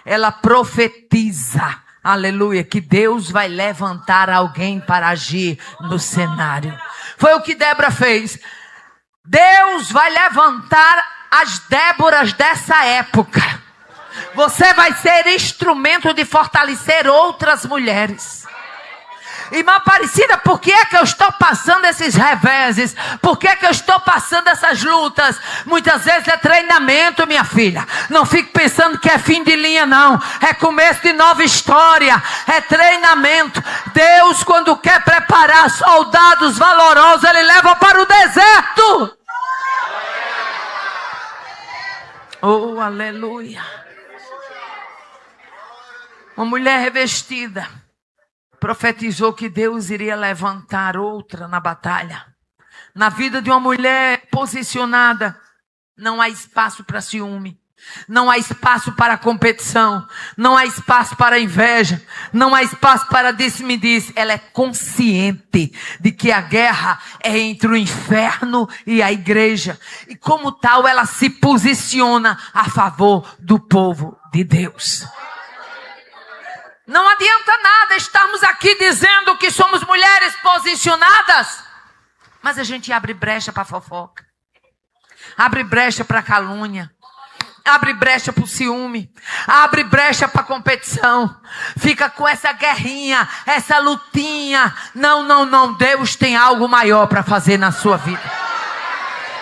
Ela profetiza, aleluia, que Deus vai levantar alguém para agir no cenário. Foi o que Débora fez. Deus vai levantar as Déboras dessa época. Você vai ser instrumento de fortalecer outras mulheres. Irmã Aparecida, por que é que eu estou passando esses reveses? Por que é que eu estou passando essas lutas? Muitas vezes é treinamento, minha filha. Não fique pensando que é fim de linha, não. É começo de nova história. É treinamento. Deus, quando quer preparar soldados valorosos, Ele leva para o deserto. Oh, aleluia. Uma mulher revestida profetizou que Deus iria levantar outra na batalha. Na vida de uma mulher posicionada, não há espaço para ciúme. Não há espaço para competição. Não há espaço para inveja. Não há espaço para disse-me-disse. Ela é consciente de que a guerra é entre o inferno e a igreja. E como tal, ela se posiciona a favor do povo de Deus. Não adianta nada estarmos aqui dizendo que somos mulheres posicionadas, mas a gente abre brecha para fofoca, abre brecha para calúnia, abre brecha para o ciúme, abre brecha para competição, fica com essa guerrinha, essa lutinha. Não, não, não. Deus tem algo maior para fazer na sua vida.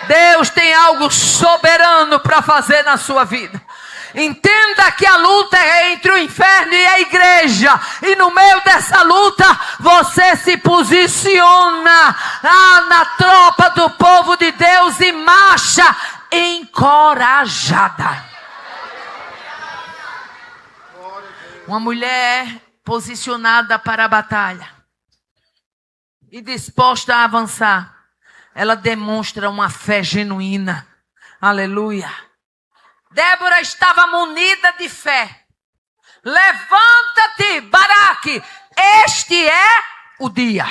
Deus tem algo soberano para fazer na sua vida. Entenda que a luta é entre o inferno e a igreja. E no meio dessa luta, você se posiciona na tropa do povo de Deus e marcha encorajada. Uma mulher posicionada para a batalha e disposta a avançar. Ela demonstra uma fé genuína. Aleluia. Débora estava munida de fé. Levanta-te, Baraque, este é o dia.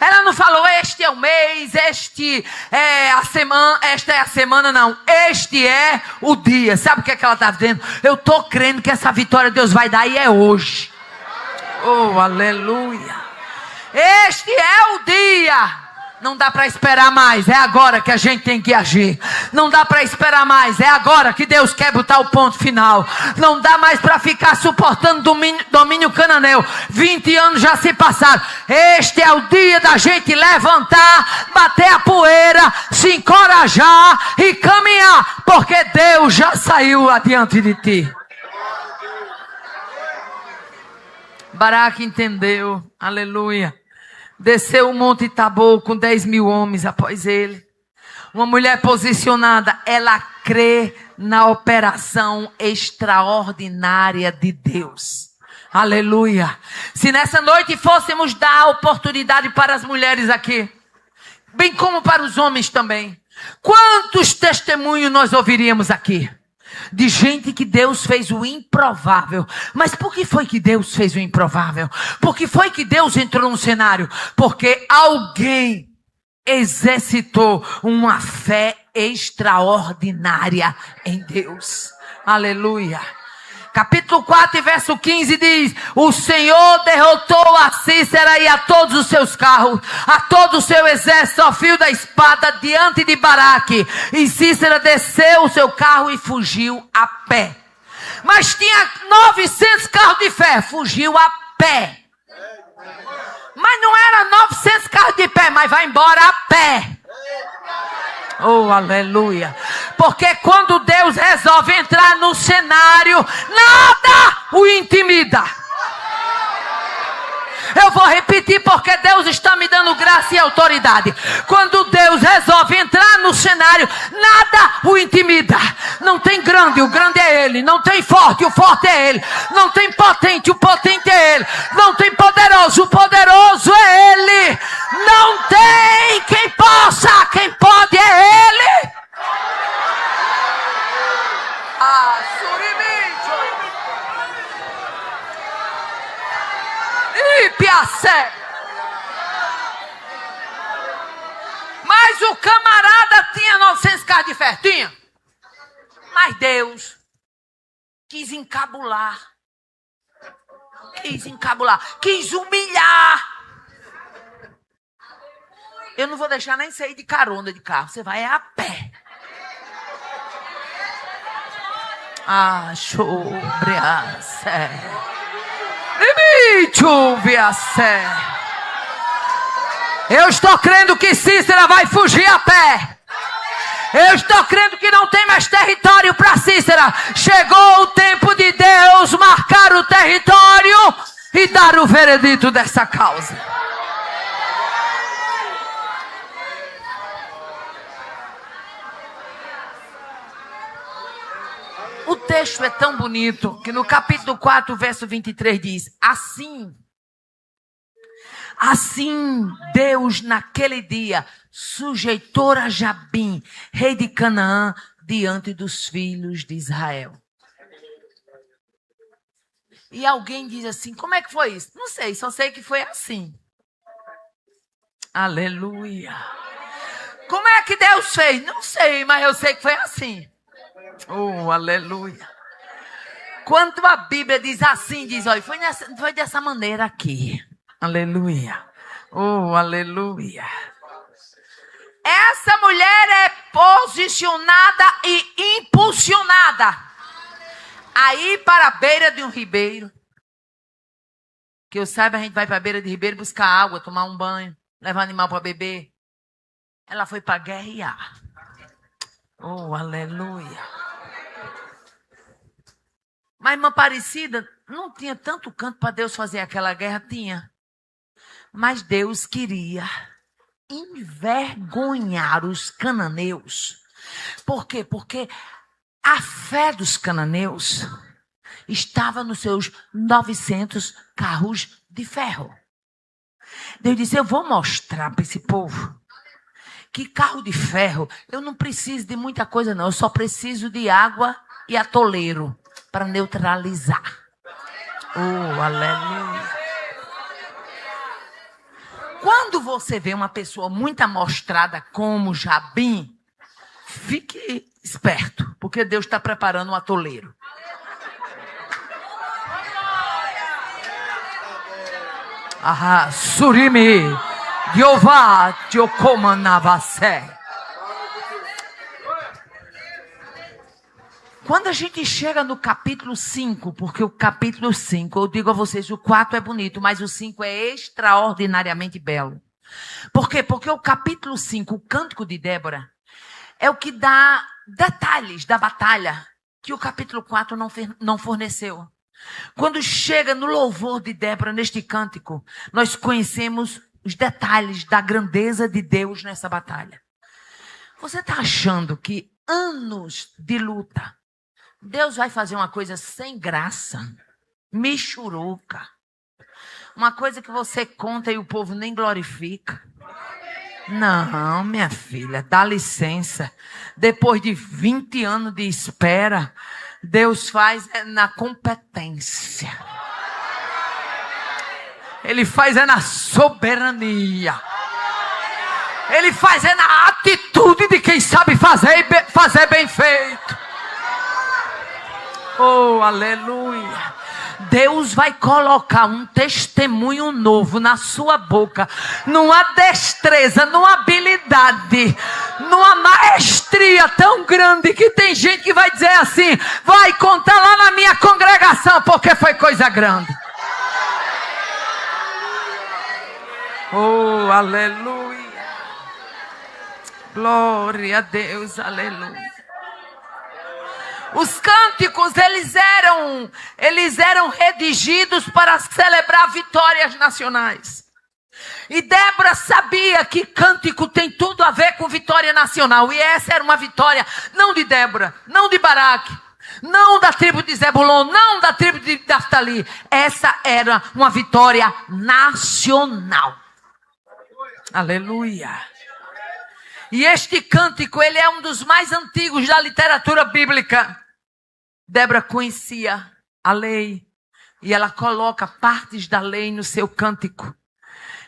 Ela não falou, este é o mês, este é a semana, esta é a semana, não. Este é o dia. Sabe o que é que ela está dizendo? Eu estou crendo que essa vitória Deus vai dar e é hoje. Oh, aleluia. Este é o dia. Não dá para esperar mais, é agora que a gente tem que agir. Não dá para esperar mais, é agora que Deus quer botar o ponto final. Não dá mais para ficar suportando domínio cananeu. 20 anos já se passaram. Este é o dia da gente levantar, bater a poeira, se encorajar e caminhar, porque Deus já saiu adiante de ti. Baraque entendeu, aleluia. Desceu o monte Tabor com 10.000 homens após ele. Uma mulher posicionada, ela crê na operação extraordinária de Deus. Aleluia. Se nessa noite fôssemos dar oportunidade para as mulheres aqui, bem como para os homens também, quantos testemunhos nós ouviríamos aqui? De gente que Deus fez o improvável. Mas por que foi que Deus fez o improvável? Por que foi que Deus entrou no cenário? Porque alguém exercitou uma fé extraordinária em Deus. Aleluia. Capítulo 4, verso 15 diz: o Senhor derrotou a Císera e a todos os seus carros, a todo o seu exército ao fio da espada diante de Baraque. E Císera desceu o seu carro e fugiu a pé. Mas tinha 900 carros de fé, fugiu a pé. Mas não era 900 carros de pé, mas vai embora a pé. Oh, aleluia. Porque quando Deus resolve entrar no cenário, nada o intimida. Eu vou repetir porque Deus está me dando graça e autoridade. Quando Deus resolve entrar no cenário, nada o intimida. Não tem grande, o grande é Ele. Não tem forte, o forte é Ele. Não tem potente, o potente é Ele. Não tem poderoso, o poderoso é Ele. Não tem quem possa, quem pode é Ele. Ah, surimicho. E piacé. Mas o camarada tinha 900 carros de fé, tinha. Mas Deus quis encabular. Quis humilhar. Eu não vou deixar nem sair de carona de carro. Você vai a pé. Ah, sobre a sé. Eu estou crendo que Císera vai fugir a pé. Eu estou crendo que não tem mais território para Císera. Chegou o tempo de Deus marcar o território e dar o veredito dessa causa. O texto é tão bonito que no capítulo 4, verso 23 diz: Assim Deus naquele dia sujeitou a Jabim, rei de Canaã, diante dos filhos de Israel. E alguém diz assim: como é que foi isso? Não sei, só sei que foi assim. Aleluia. Como é que Deus fez? Não sei, mas eu sei que foi assim. Oh, aleluia. Quando a Bíblia diz assim, diz, olha, foi dessa maneira aqui. Aleluia. Oh, aleluia. Essa mulher é posicionada e impulsionada a ir para a beira de um ribeiro. Que eu saiba, a gente vai para a beira de ribeiro buscar água, tomar um banho, levar animal para beber. Ela foi para guerrear. Oh, aleluia. Mas, irmã Aparecida, não tinha tanto canto para Deus fazer aquela guerra? Tinha. Mas Deus queria envergonhar os cananeus. Por quê? Porque a fé dos cananeus estava nos seus 900 carros de ferro. Deus disse, eu vou mostrar para esse povo que carro de ferro, eu não preciso de muita coisa não, eu só preciso de água e atoleiro para neutralizar. Oh, aleluia. Quando você vê uma pessoa muito amostrada como Jabim, fique esperto, porque Deus está preparando um atoleiro. Ah, Surimi, Jeová, Diokoma Navasé. Quando a gente chega no capítulo 5, porque o capítulo 5, eu digo a vocês, o 4 é bonito, mas o 5 é extraordinariamente belo. Por quê? Porque o capítulo 5, o Cântico de Débora, é o que dá detalhes da batalha que o capítulo 4 não forneceu. Quando chega no louvor de Débora, neste cântico, nós conhecemos os detalhes da grandeza de Deus nessa batalha. Você está achando que anos de luta, Deus vai fazer uma coisa sem graça, michuruca, uma coisa que você conta e o povo nem glorifica? Não, minha filha, dá licença. Depois de 20 anos de espera, Deus faz na competência. Ele faz na soberania. Ele faz na atitude de quem sabe fazer bem feito. Oh, aleluia. Deus vai colocar um testemunho novo na sua boca, numa destreza, numa habilidade, numa maestria tão grande que tem gente que vai dizer assim, vai contar lá na minha congregação, porque foi coisa grande. Oh, aleluia. Glória a Deus, aleluia. Os cânticos, eles eram redigidos para celebrar vitórias nacionais. E Débora sabia que cântico tem tudo a ver com vitória nacional. E essa era uma vitória, não de Débora, não de Baraque, não da tribo de Zebulon, não da tribo de Naftali. Essa era uma vitória nacional. Aleluia. E este cântico, ele é um dos mais antigos da literatura bíblica. Débora conhecia a lei e ela coloca partes da lei no seu cântico.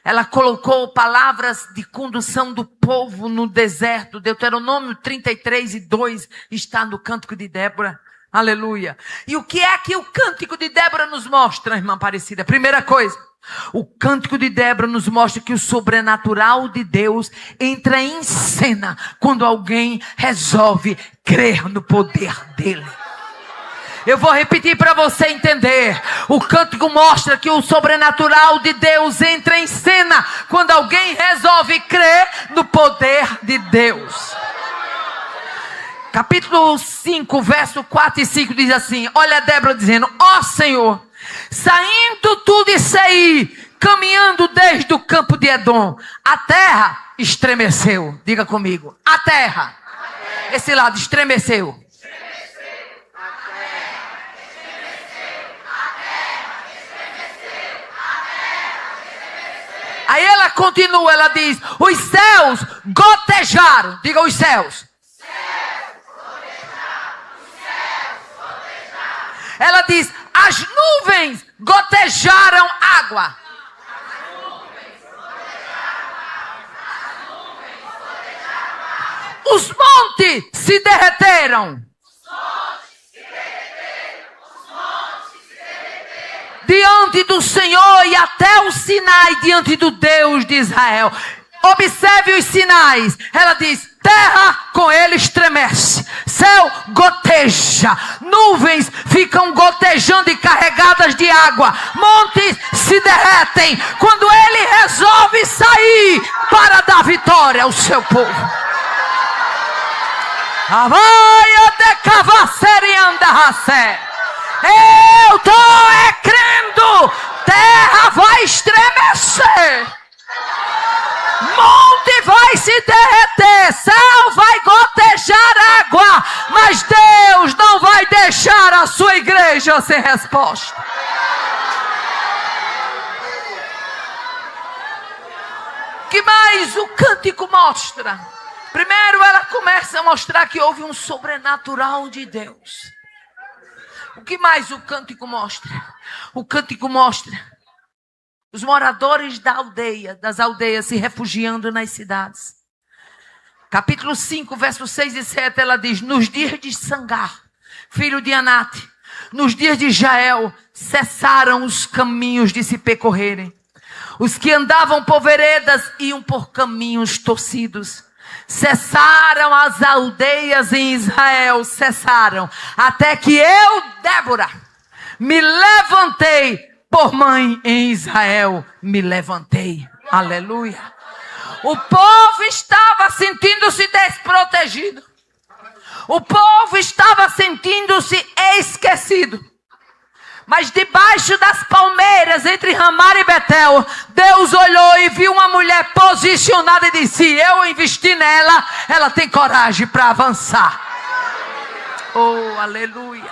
Ela colocou palavras de condução do povo no deserto. Deuteronômio 33:2 está no cântico de Débora. Aleluia. E o que é que o cântico de Débora nos mostra, irmã Aparecida? Primeira coisa, o cântico de Débora nos mostra que o sobrenatural de Deus entra em cena quando alguém resolve crer no poder dele. Eu vou repetir para você entender. O cântico mostra que o sobrenatural de Deus entra em cena quando alguém resolve crer no poder de Deus. Capítulo 5, verso 4 e 5 diz assim, olha Débora dizendo, ó Senhor, saindo tu de Seir, caminhando desde o campo de Edom, a terra estremeceu. Diga comigo, a terra. Esse lado estremeceu. Aí ela continua, ela diz, os céus gotejaram. Diga os céus. Ela diz, as nuvens gotejaram água. Os montes se derreteram. diante do Senhor e até o Sinai diante do Deus de Israel. Observe os sinais. Ela diz: terra com ele estremece, céu goteja, nuvens ficam gotejando e carregadas de água, montes se derretem quando ele resolve sair para dar vitória ao seu povo. Eu estou crendo, terra vai estremecer, monte vai se derreter, céu vai gotejar água, mas Deus não vai deixar a sua igreja sem resposta. O que mais o cântico mostra? Primeiro, ela começa a mostrar que houve um sobrenatural de Deus. O que mais o cântico mostra? O cântico mostra os moradores das aldeias se refugiando nas cidades. Capítulo 5, versos 6 e 7, ela diz: nos dias de Sangar, filho de Anate, nos dias de Jael, cessaram os caminhos de se percorrerem. Os que andavam por veredas iam por caminhos torcidos. Cessaram as aldeias em Israel, cessaram, até que eu, Débora, me levantei, por mãe em Israel, me levantei. Aleluia. O povo estava sentindo-se desprotegido. O povo estava sentindo-se esquecido. Mas debaixo das palmeiras, entre Ramá e Betel, Deus olhou e viu uma mulher posicionada e disse: eu investi nela, ela tem coragem para avançar. Oh, aleluia.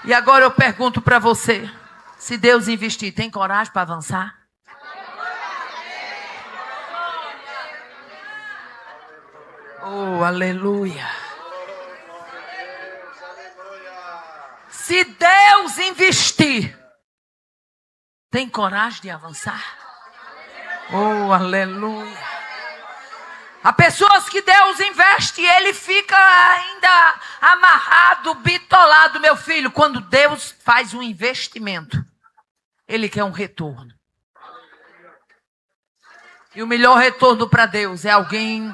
E agora eu pergunto para você: se Deus investir, tem coragem para avançar? Oh, aleluia. Se Deus investir, tem coragem de avançar? Oh, aleluia. Há pessoas que Deus investe e ele fica ainda amarrado, bitolado, meu filho. Quando Deus faz um investimento, ele quer um retorno. E o melhor retorno para Deus é alguém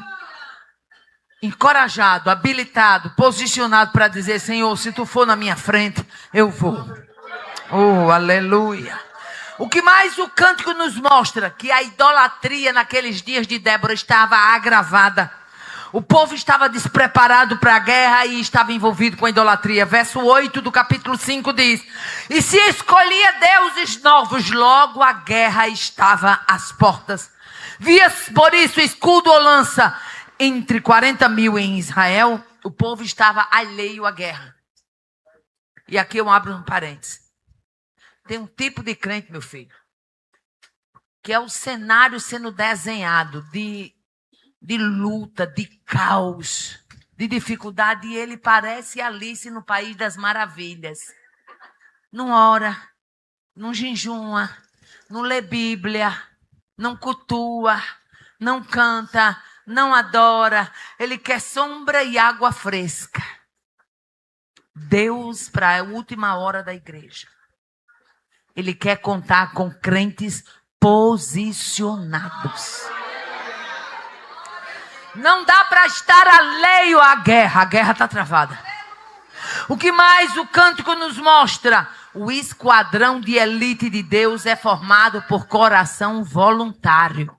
encorajado, habilitado, posicionado para dizer: Senhor, se tu for na minha frente, eu vou. Oh, aleluia. O que mais o cântico nos mostra? Que a idolatria naqueles dias de Débora estava agravada. O povo estava despreparado para a guerra e estava envolvido com a idolatria. Verso 8 do capítulo 5 diz: e se escolhia deuses novos, logo a guerra estava às portas. Via por isso escudo ou lança entre 40.000 em Israel. O povo estava alheio à guerra. E aqui eu abro um parênteses. Tem um tipo de crente, meu filho, que é o cenário sendo desenhado de luta, de caos, de dificuldade. E ele parece Alice no País das Maravilhas. Não ora, não jejuma, não lê Bíblia, não cultua, não canta, não adora. Ele quer sombra e água fresca. Deus, para a última hora da igreja, ele quer contar com crentes posicionados. Não dá para estar alheio à guerra. A guerra está travada. O que mais o cântico nos mostra? O esquadrão de elite de Deus é formado por coração voluntário.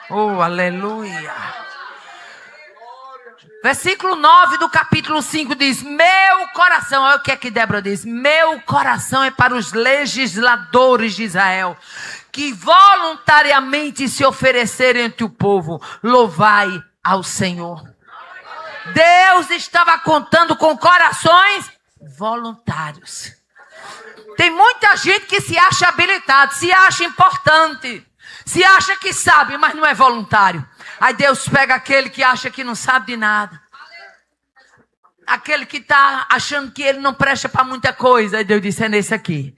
Oh, aleluia. Versículo 9 do capítulo 5 diz: meu coração, olha o que é que Débora diz: meu coração é para os legisladores de Israel, que voluntariamente se oferecerem entre o povo. Louvai ao Senhor. Deus estava contando com corações voluntários. Tem muita gente que se acha habilitado, se acha importante, se acha que sabe, mas não é voluntário. Aí Deus pega aquele que acha que não sabe de nada, aquele que está achando que ele não presta para muita coisa. Aí Deus disse: é nesse aqui,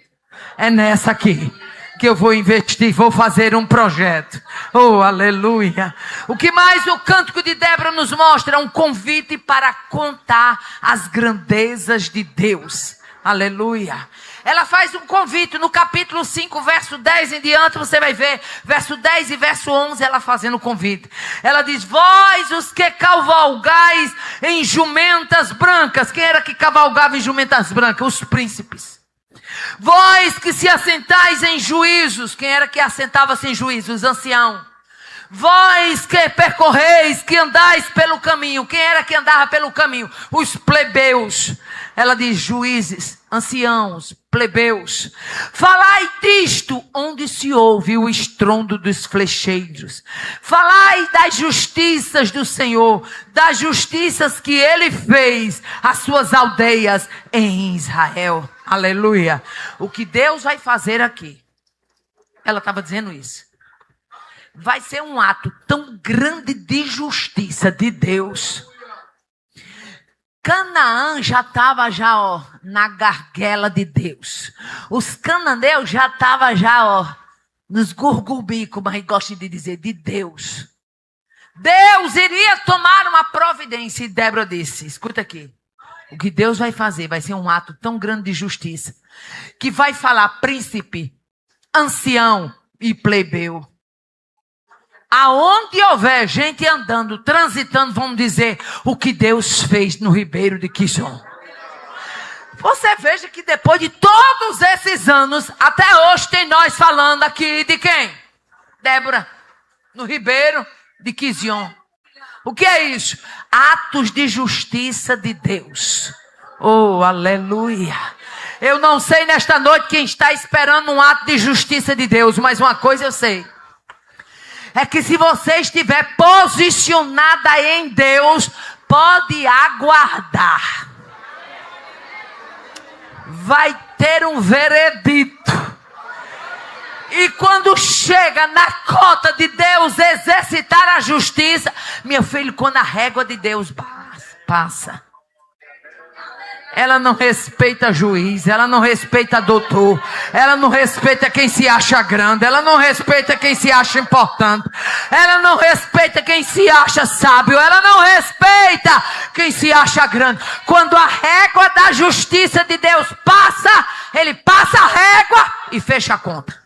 é nessa aqui que eu vou investir, vou fazer um projeto. Oh, aleluia. O que mais o cântico de Débora nos mostra? Um convite para contar as grandezas de Deus. Aleluia. Ela faz um convite no capítulo 5, verso 10 em diante, você vai ver, verso 10 e verso 11, ela fazendo o convite. Ela diz, vós os que cavalgais em jumentas brancas. Quem era que cavalgava em jumentas brancas? Os príncipes. Vós que se assentais em juízos. Quem era que assentava-se em juízos? Os anciãos. Vós que percorreis, que andais pelo caminho. Quem era que andava pelo caminho? Os plebeus. Ela diz juízes, anciãos, plebeus. Falai disto onde se ouve o estrondo dos flecheiros. Falai das justiças do Senhor, das justiças que Ele fez às suas aldeias em Israel. Aleluia. O que Deus vai fazer aqui. Ela estava dizendo isso. Vai ser um ato tão grande de justiça de Deus. Canaã já estava na garguela de Deus. Os cananeus já estavam nos gurgubicos, mas gostam de dizer, de Deus. Deus iria tomar uma providência. E Débora disse, escuta aqui. O que Deus vai fazer vai ser um ato tão grande de justiça, que vai falar príncipe, ancião e plebeu. Aonde houver gente andando, transitando, vamos dizer o que Deus fez no Ribeiro de Quizon. Você veja que depois de todos esses anos, até hoje tem nós falando aqui de quem? Débora, no Ribeiro de Quizon. O que é isso? Atos de justiça de Deus. Oh, aleluia. Eu não sei nesta noite quem está esperando um ato de justiça de Deus, mas uma coisa eu sei. É que se você estiver posicionada em Deus, pode aguardar. Vai ter um veredito. E quando chega na cota de Deus exercitar a justiça, meu filho, quando a régua de Deus passa, ela não respeita juiz, ela não respeita doutor, ela não respeita quem se acha grande, ela não respeita quem se acha importante, ela não respeita quem se acha sábio, ela não respeita quem se acha grande. Quando a régua da justiça de Deus passa, ele passa a régua e fecha a conta.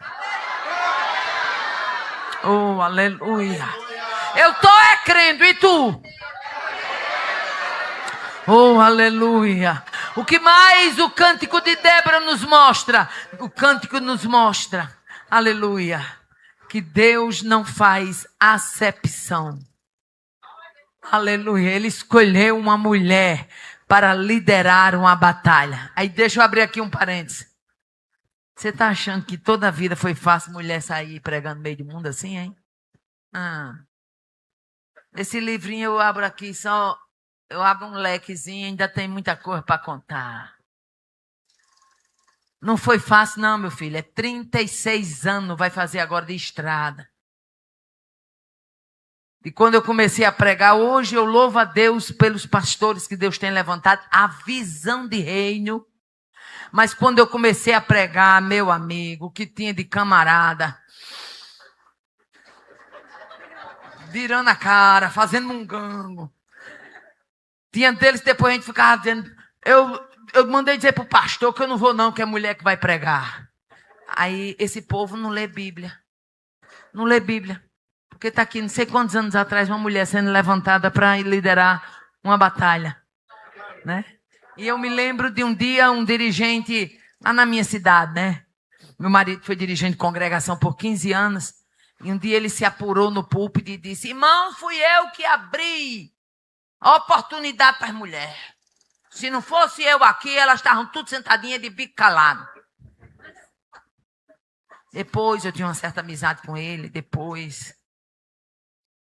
Oh, aleluia. Eu estou crendo, e tu? Oh, aleluia. O que mais o cântico de Débora nos mostra? O cântico nos mostra, aleluia, que Deus não faz acepção. Aleluia. Ele escolheu uma mulher para liderar uma batalha. Aí deixa eu abrir aqui um parênteses. Você está achando que toda a vida foi fácil mulher sair pregando no meio do mundo assim, hein? Esse livrinho eu abro aqui só... Eu abro um lequezinho, ainda tem muita coisa para contar. Não foi fácil não, meu filho. É 36 anos, vai fazer agora de estrada. E quando eu comecei a pregar, hoje eu louvo a Deus pelos pastores que Deus tem levantado, a visão de reino. Mas quando eu comecei a pregar, meu amigo, o que tinha de camarada, virando a cara, fazendo mungango. Tinha deles, depois a gente ficava dizendo, eu mandei dizer para o pastor que eu não vou não, que é mulher que vai pregar. Aí esse povo não lê Bíblia. Não lê Bíblia. Porque está aqui, não sei quantos anos atrás, uma mulher sendo levantada para liderar uma batalha. Né? E eu me lembro de um dia, um dirigente lá na minha cidade, né? Meu marido foi dirigente de congregação por 15 anos. E um dia ele se apurou no púlpito e disse, irmão, fui eu que abri a oportunidade para as mulheres. Se não fosse eu aqui, elas estavam tudo sentadinhas de bico calado. Depois eu tinha uma certa amizade com ele. Depois,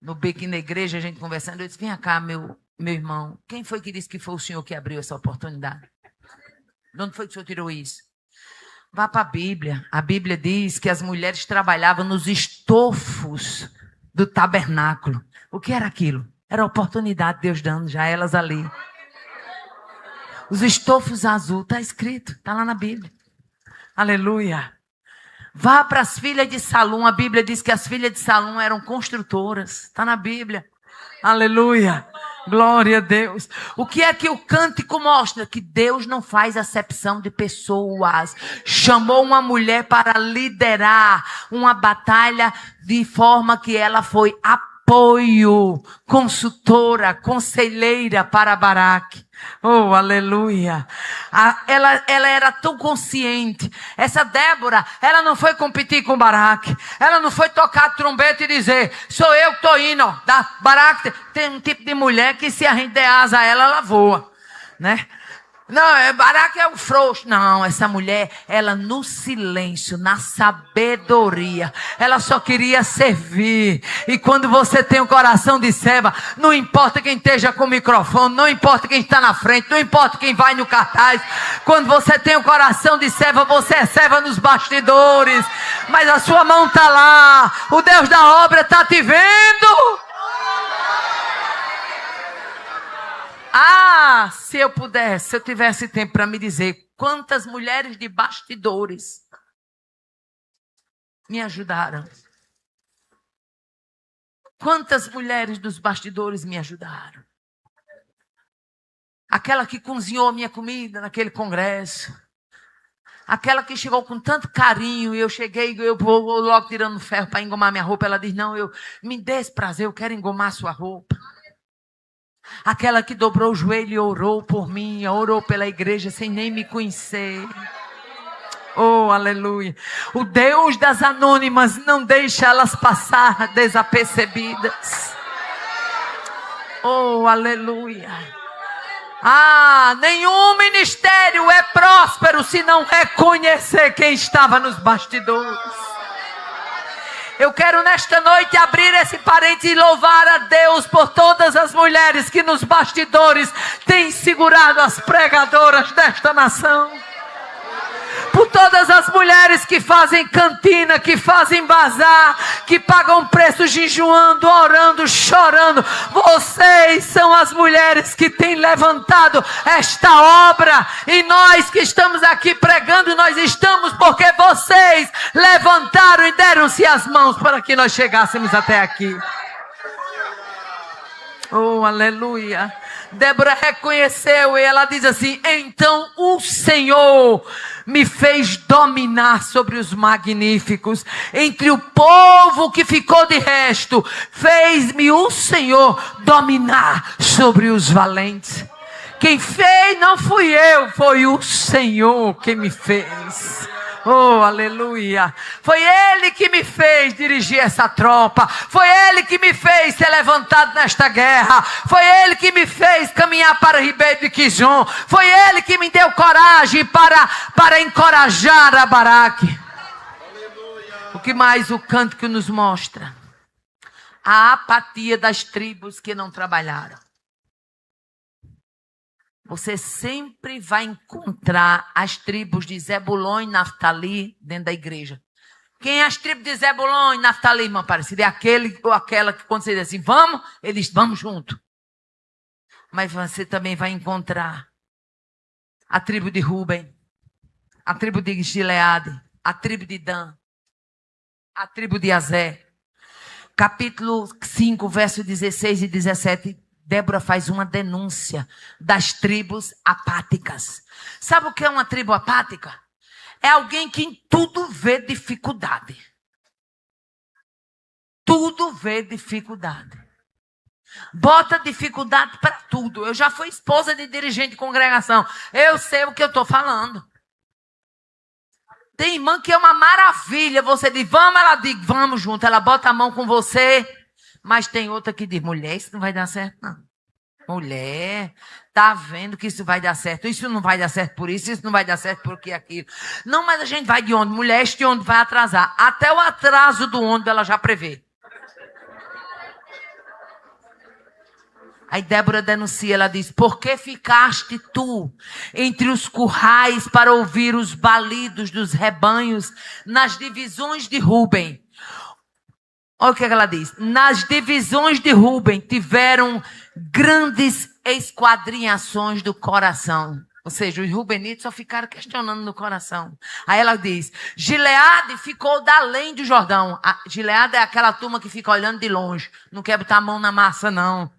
no beco na igreja, a gente conversando, eu disse, vem cá, meu irmão. Quem foi que disse que foi o senhor que abriu essa oportunidade? De onde foi que o senhor tirou isso? Vá para a Bíblia. A Bíblia diz que as mulheres trabalhavam nos estofos do tabernáculo. O que era aquilo? Era a oportunidade de Deus dando já elas ali. Os estofos azul, está escrito, está lá na Bíblia. Aleluia. Vá para as filhas de Salum. A Bíblia diz que as filhas de Salum eram construtoras. Está na Bíblia. Aleluia. Glória a Deus. O que é que o cântico mostra? Que Deus não faz acepção de pessoas. Chamou uma mulher para liderar uma batalha de forma que ela foi apoio, consultora, conselheira para Baraque. Oh, aleluia. Ela era tão consciente. Essa Débora, ela não foi competir com Baraque. Ela não foi tocar trombeta e dizer, sou eu que estou indo. Da Baraque tem um tipo de mulher que se a gente der asa a ela, ela voa. Né? Não, Baraque é o frouxo. Não, essa mulher, ela no silêncio, na sabedoria, ela só queria servir. E quando você tem um coração de serva, não importa quem esteja com o microfone, não importa quem está na frente, não importa quem vai no cartaz. Quando você tem um coração de serva, você é serva nos bastidores. Mas a sua mão está lá. O Deus da obra está te vendo. Ah, se eu pudesse, se eu tivesse tempo para me dizer quantas mulheres de bastidores me ajudaram. Quantas mulheres dos bastidores me ajudaram. Aquela que cozinhou a minha comida naquele congresso. Aquela que chegou com tanto carinho e eu cheguei, eu vou logo tirando ferro para engomar minha roupa. Ela diz, não, me dê esse prazer, eu quero engomar sua roupa. Aquela que dobrou o joelho e orou por mim, orou pela igreja sem nem me conhecer. Oh, aleluia. O Deus das anônimas não deixa elas passar desapercebidas. Oh, aleluia. Ah, nenhum ministério é próspero se não reconhecer quem estava nos bastidores. Eu quero nesta noite abrir esse parênteses e louvar a Deus por todas as mulheres que nos bastidores têm segurado as pregadoras desta nação. Por todas as mulheres que fazem cantina, que fazem bazar, que pagam preço jejuando, orando, chorando. Vocês são as mulheres que têm levantado esta obra. E nós que estamos aqui pregando, nós estamos porque vocês levantaram e deram-se as mãos para que nós chegássemos até aqui. Oh, aleluia. Débora reconheceu e ela diz assim, então o Senhor me fez dominar sobre os magníficos. Entre o povo que ficou de resto, fez-me o Senhor dominar sobre os valentes. Quem fez não fui eu, foi o Senhor que me fez. Oh, aleluia. Foi Ele que me fez dirigir essa tropa. Foi Ele que me fez ser levantado nesta guerra. Foi Ele que me fez caminhar para Ribeiro de Quizon. Foi Ele que me deu coragem para encorajar a Baraque. O que mais o cântico nos mostra? A apatia das tribos que não trabalharam. Você sempre vai encontrar as tribos de Zebulon e Naftali dentro da igreja. Quem é as tribos de Zebulon e Naftali, irmã Aparecida? É aquele ou aquela que quando você diz assim, vamos, eles vamos junto. Mas você também vai encontrar a tribo de Ruben, a tribo de Gileade, a tribo de Dan, a tribo de Azé. Capítulo 5, verso 16 e 17. Débora faz uma denúncia das tribos apáticas. Sabe o que é uma tribo apática? É alguém que em tudo vê dificuldade. Tudo vê dificuldade. Bota dificuldade para tudo. Eu já fui esposa de dirigente de congregação. Eu sei o que eu estou falando. Tem irmã que é uma maravilha. Você diz, vamos, ela diz, vamos junto. Ela bota a mão com você. Mas tem outra que diz, mulher, isso não vai dar certo, não. Mulher, tá vendo que isso vai dar certo. Isso não vai dar certo por isso não vai dar certo por aquilo. Não, mas a gente vai de ônibus. Mulher, este ônibus vai atrasar. Até o atraso do ônibus ela já prevê. Aí Débora denuncia, ela diz, por que ficaste tu entre os currais para ouvir os balidos dos rebanhos nas divisões de Ruben? Olha o que ela diz. Nas divisões de Ruben tiveram grandes esquadrinhações do coração. Ou seja, os rubenitos só ficaram questionando no coração. Aí ela diz, Gileade ficou da além do Jordão. A Gileade é aquela turma que fica olhando de longe. Não quer botar a mão na massa, não.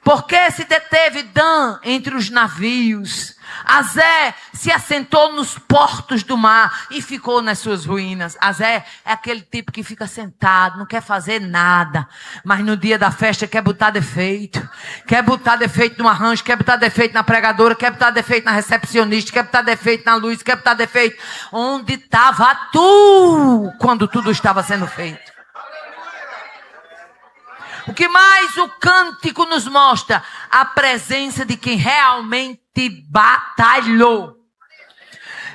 Porque se deteve Dan entre os navios. Azé se assentou nos portos do mar e ficou nas suas ruínas. Azé é aquele tipo que fica sentado, não quer fazer nada, mas no dia da festa quer botar defeito. Quer botar defeito no arranjo, quer botar defeito na pregadora, quer botar defeito na recepcionista, quer botar defeito na luz, quer botar defeito. Onde estava tu quando tudo estava sendo feito? O que mais o cântico nos mostra? A presença de quem realmente batalhou.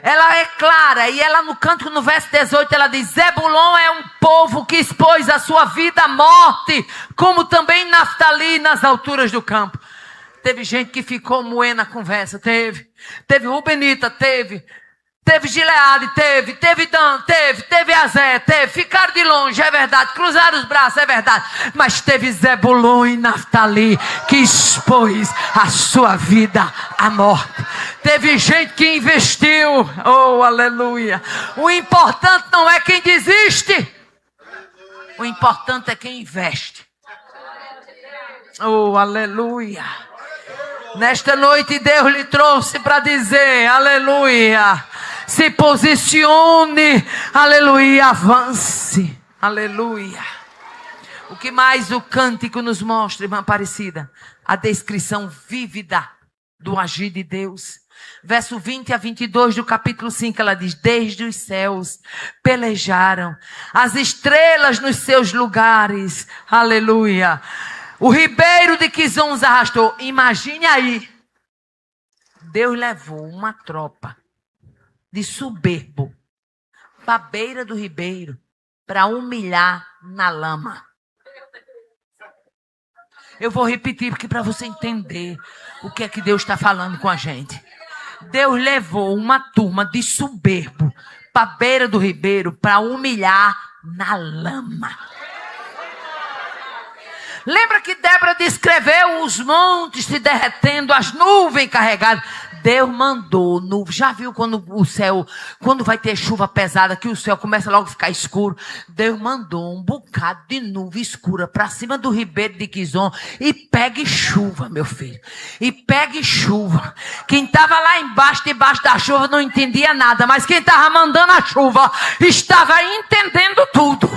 Ela é clara, e ela no cântico, no verso 18, ela diz: Zebulon é um povo que expôs a sua vida à morte, como também Naftali nas alturas do campo. Teve gente que ficou moendo a conversa, teve Rubenita, teve Gileade, teve Dan, teve Azé, ficaram de longe, é verdade, cruzaram os braços, é verdade, mas teve Zebulon e Naftali que expôs a sua vida à morte. Teve gente que investiu, oh aleluia. O importante não é quem desiste, o importante é quem investe. Oh aleluia. Nesta noite Deus lhe trouxe para dizer, aleluia, se posicione, aleluia, avance, aleluia. O que mais o cântico nos mostra, irmã Aparecida? A descrição vívida do agir de Deus. Verso 20 a 22 do capítulo 5, ela diz: desde os céus pelejaram, as estrelas nos seus lugares, aleluia. O ribeiro de Quizon os arrastou. Imagine aí, Deus levou uma tropa de soberbo para a beira do ribeiro para humilhar na lama. Eu vou repetir porque para você entender o que é que Deus está falando com a gente. Deus levou uma turma de soberbo para a beira do ribeiro para humilhar na lama. Lembra que Débora descreveu os montes se derretendo, as nuvens carregadas? Deus mandou nuvem. Já viu quando o céu, quando vai ter chuva pesada, que o céu começa logo a ficar escuro? Deus mandou um bocado de nuvem escura para cima do ribeiro de Quizon e pegue chuva, meu filho. E pegue chuva. Quem estava lá embaixo, debaixo da chuva, não entendia nada, mas quem estava mandando a chuva estava entendendo tudo.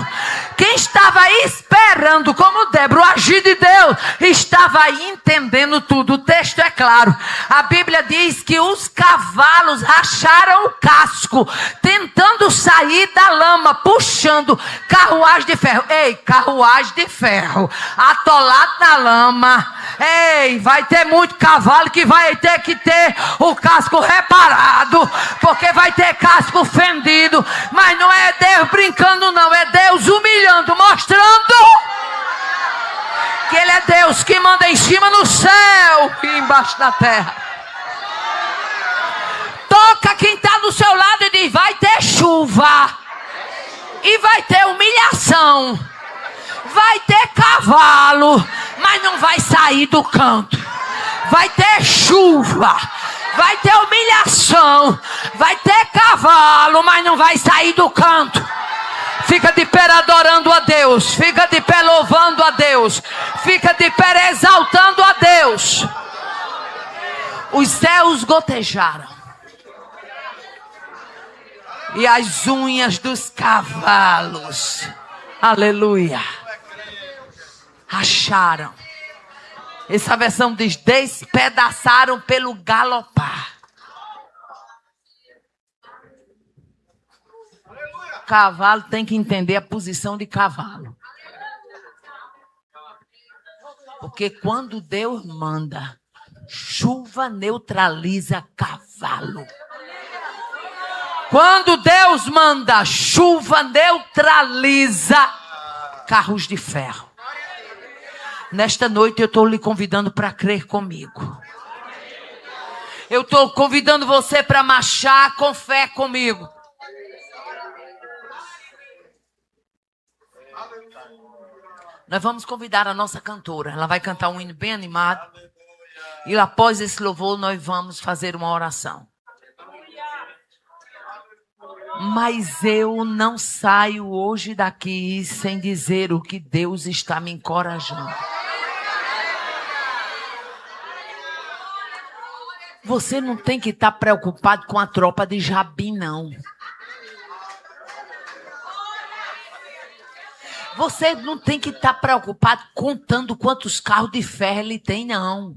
Quem estava esperando, como Débora, o agir de Deus, estava entendendo tudo. O texto é claro. A Bíblia diz que os cavalos racharam o casco, tentando sair da lama, puxando carruagem de ferro. Ei, carruagem de ferro, atolado na lama. Ei, vai ter muito cavalo que vai ter que ter o casco reparado, porque vai ter casco fendido. Mas não é Deus brincando não, é Deus humilhando, mostrando que Ele é Deus que manda em cima no céu e embaixo da terra. Toca quem está do seu lado e diz: vai ter chuva. E vai ter humilhação. Vai ter cavalo, mas não vai sair do canto. Vai ter chuva. Vai ter humilhação. Vai ter cavalo, mas não vai sair do canto. Fica de pé adorando a Deus. Fica de pé louvando a Deus. Fica de pé exaltando a Deus. Os céus gotejaram. E as unhas dos cavalos, aleluia, racharam. Essa versão diz: despedaçaram pelo galopar. Cavalo tem que entender a posição de cavalo. Porque quando Deus manda, chuva neutraliza cavalo. Quando Deus manda, chuva neutraliza carros de ferro. Nesta noite eu estou lhe convidando para crer comigo. Eu estou convidando você para marchar com fé comigo. Nós vamos convidar a nossa cantora. Ela vai cantar um hino bem animado. E após esse louvor nós vamos fazer uma oração. Mas eu não saio hoje daqui sem dizer o que Deus está me encorajando. Você não tem que estar preocupado com a tropa de Jabim, não. Você não tem que estar preocupado contando quantos carros de ferro ele tem, não.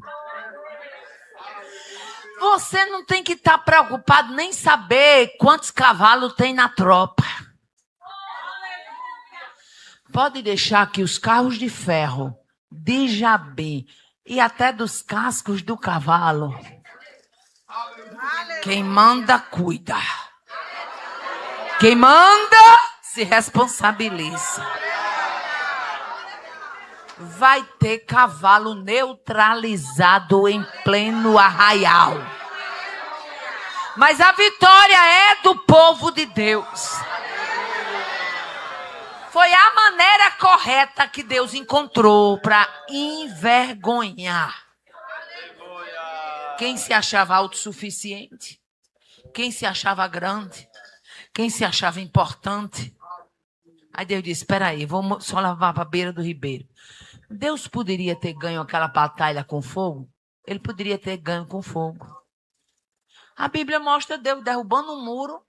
Você não tem que estar preocupado nem saber quantos cavalos tem na tropa. Pode deixar que os carros de ferro, de Jabim e até dos cascos do cavalo, quem manda, cuida. Quem manda, se responsabiliza. Vai ter cavalo neutralizado em pleno arraial. Mas a vitória é do povo de Deus. Foi a maneira correta que Deus encontrou para envergonhar quem se achava autossuficiente, quem se achava grande, quem se achava importante. Aí Deus disse, espera aí, vamos só lavar para a beira do ribeiro. Deus poderia ter ganho aquela batalha com fogo? Ele poderia ter ganho com fogo. A Bíblia mostra Deus derrubando um muro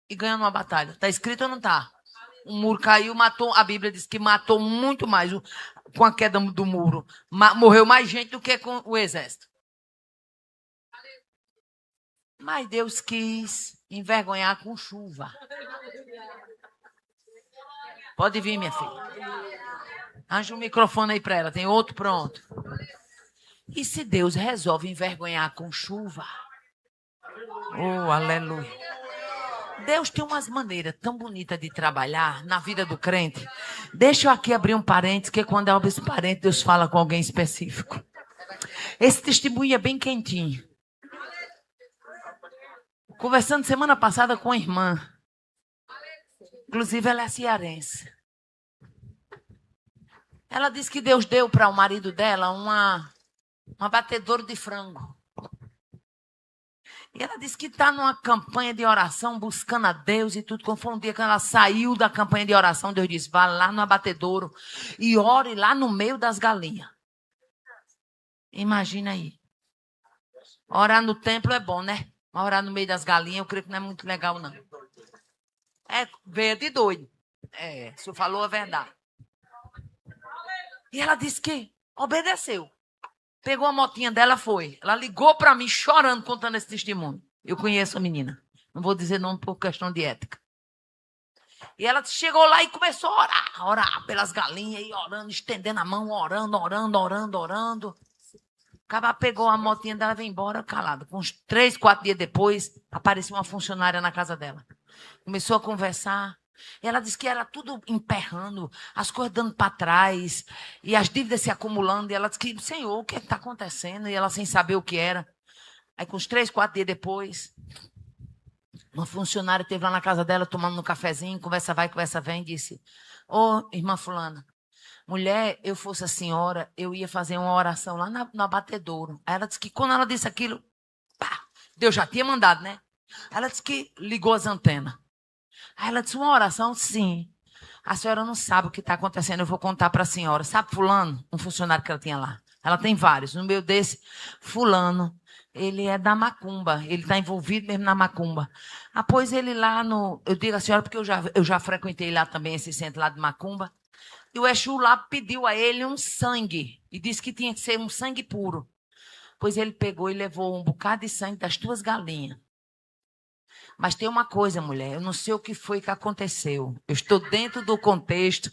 e ganhando uma batalha. Está escrito ou não está? Um muro caiu, matou. A Bíblia diz que matou muito mais com a queda do muro. Morreu mais gente do que com o exército. Mas Deus quis envergonhar com chuva. Pode vir, minha filha. Arranja um microfone aí para ela. Tem outro pronto. E se Deus resolve envergonhar com chuva? Oh, aleluia. Deus tem umas maneiras tão bonitas de trabalhar na vida do crente. Deixa eu aqui abrir um parênteses, que quando abre esse parênteses, Deus fala com alguém específico. Esse testemunho é bem quentinho. Conversando semana passada com a irmã. Inclusive, ela é cearense. Ela disse que Deus deu para o marido dela uma batedoura de frango. E ela disse que está numa campanha de oração, buscando a Deus e tudo. Quando foi um dia que ela saiu da campanha de oração, Deus disse, vá lá no abatedouro e ore lá no meio das galinhas. Imagina aí. Orar no templo é bom, né? Mas orar no meio das galinhas, eu creio que não é muito legal, não. É veio de doido. É, o senhor falou a verdade. E ela disse que obedeceu. Pegou a motinha dela, foi. Ela ligou para mim chorando, contando esse testemunho. Eu conheço a menina. Não vou dizer nome por questão de ética. E ela chegou lá e começou a orar pelas galinhas, e orando, estendendo a mão, orando. Acaba pegou a motinha dela e veio embora calada. Com uns 3, 4 dias depois, apareceu uma funcionária na casa dela. Começou a conversar. E ela disse que era tudo emperrando, as coisas dando para trás, e as dívidas se acumulando. E ela disse que, Senhor, o que está acontecendo? E ela sem saber o que era. Aí, com uns 3, 4 dias depois, uma funcionária esteve lá na casa dela, tomando um cafezinho, conversa vai, conversa vem, e disse, ô, irmã fulana, mulher, eu fosse a senhora, eu ia fazer uma oração lá no abatedouro. Aí ela disse que quando ela disse aquilo, pá, Deus já tinha mandado, né? Ela disse que ligou as antenas. Aí ela disse, uma oração? Sim. A senhora não sabe o que está acontecendo, eu vou contar para a senhora. Sabe fulano? Um funcionário que ela tinha lá. Ela tem vários. No meio desse, fulano, ele é da macumba. Ele está envolvido mesmo na macumba. Pois ele lá no... Eu digo a senhora porque eu já frequentei lá também, esse centro lá de macumba. E o Exu lá pediu a ele um sangue. E disse que tinha que ser um sangue puro. Pois ele pegou e levou um bocado de sangue das 2 galinhas. Mas tem uma coisa, mulher, eu não sei o que foi que aconteceu. Eu estou dentro do contexto.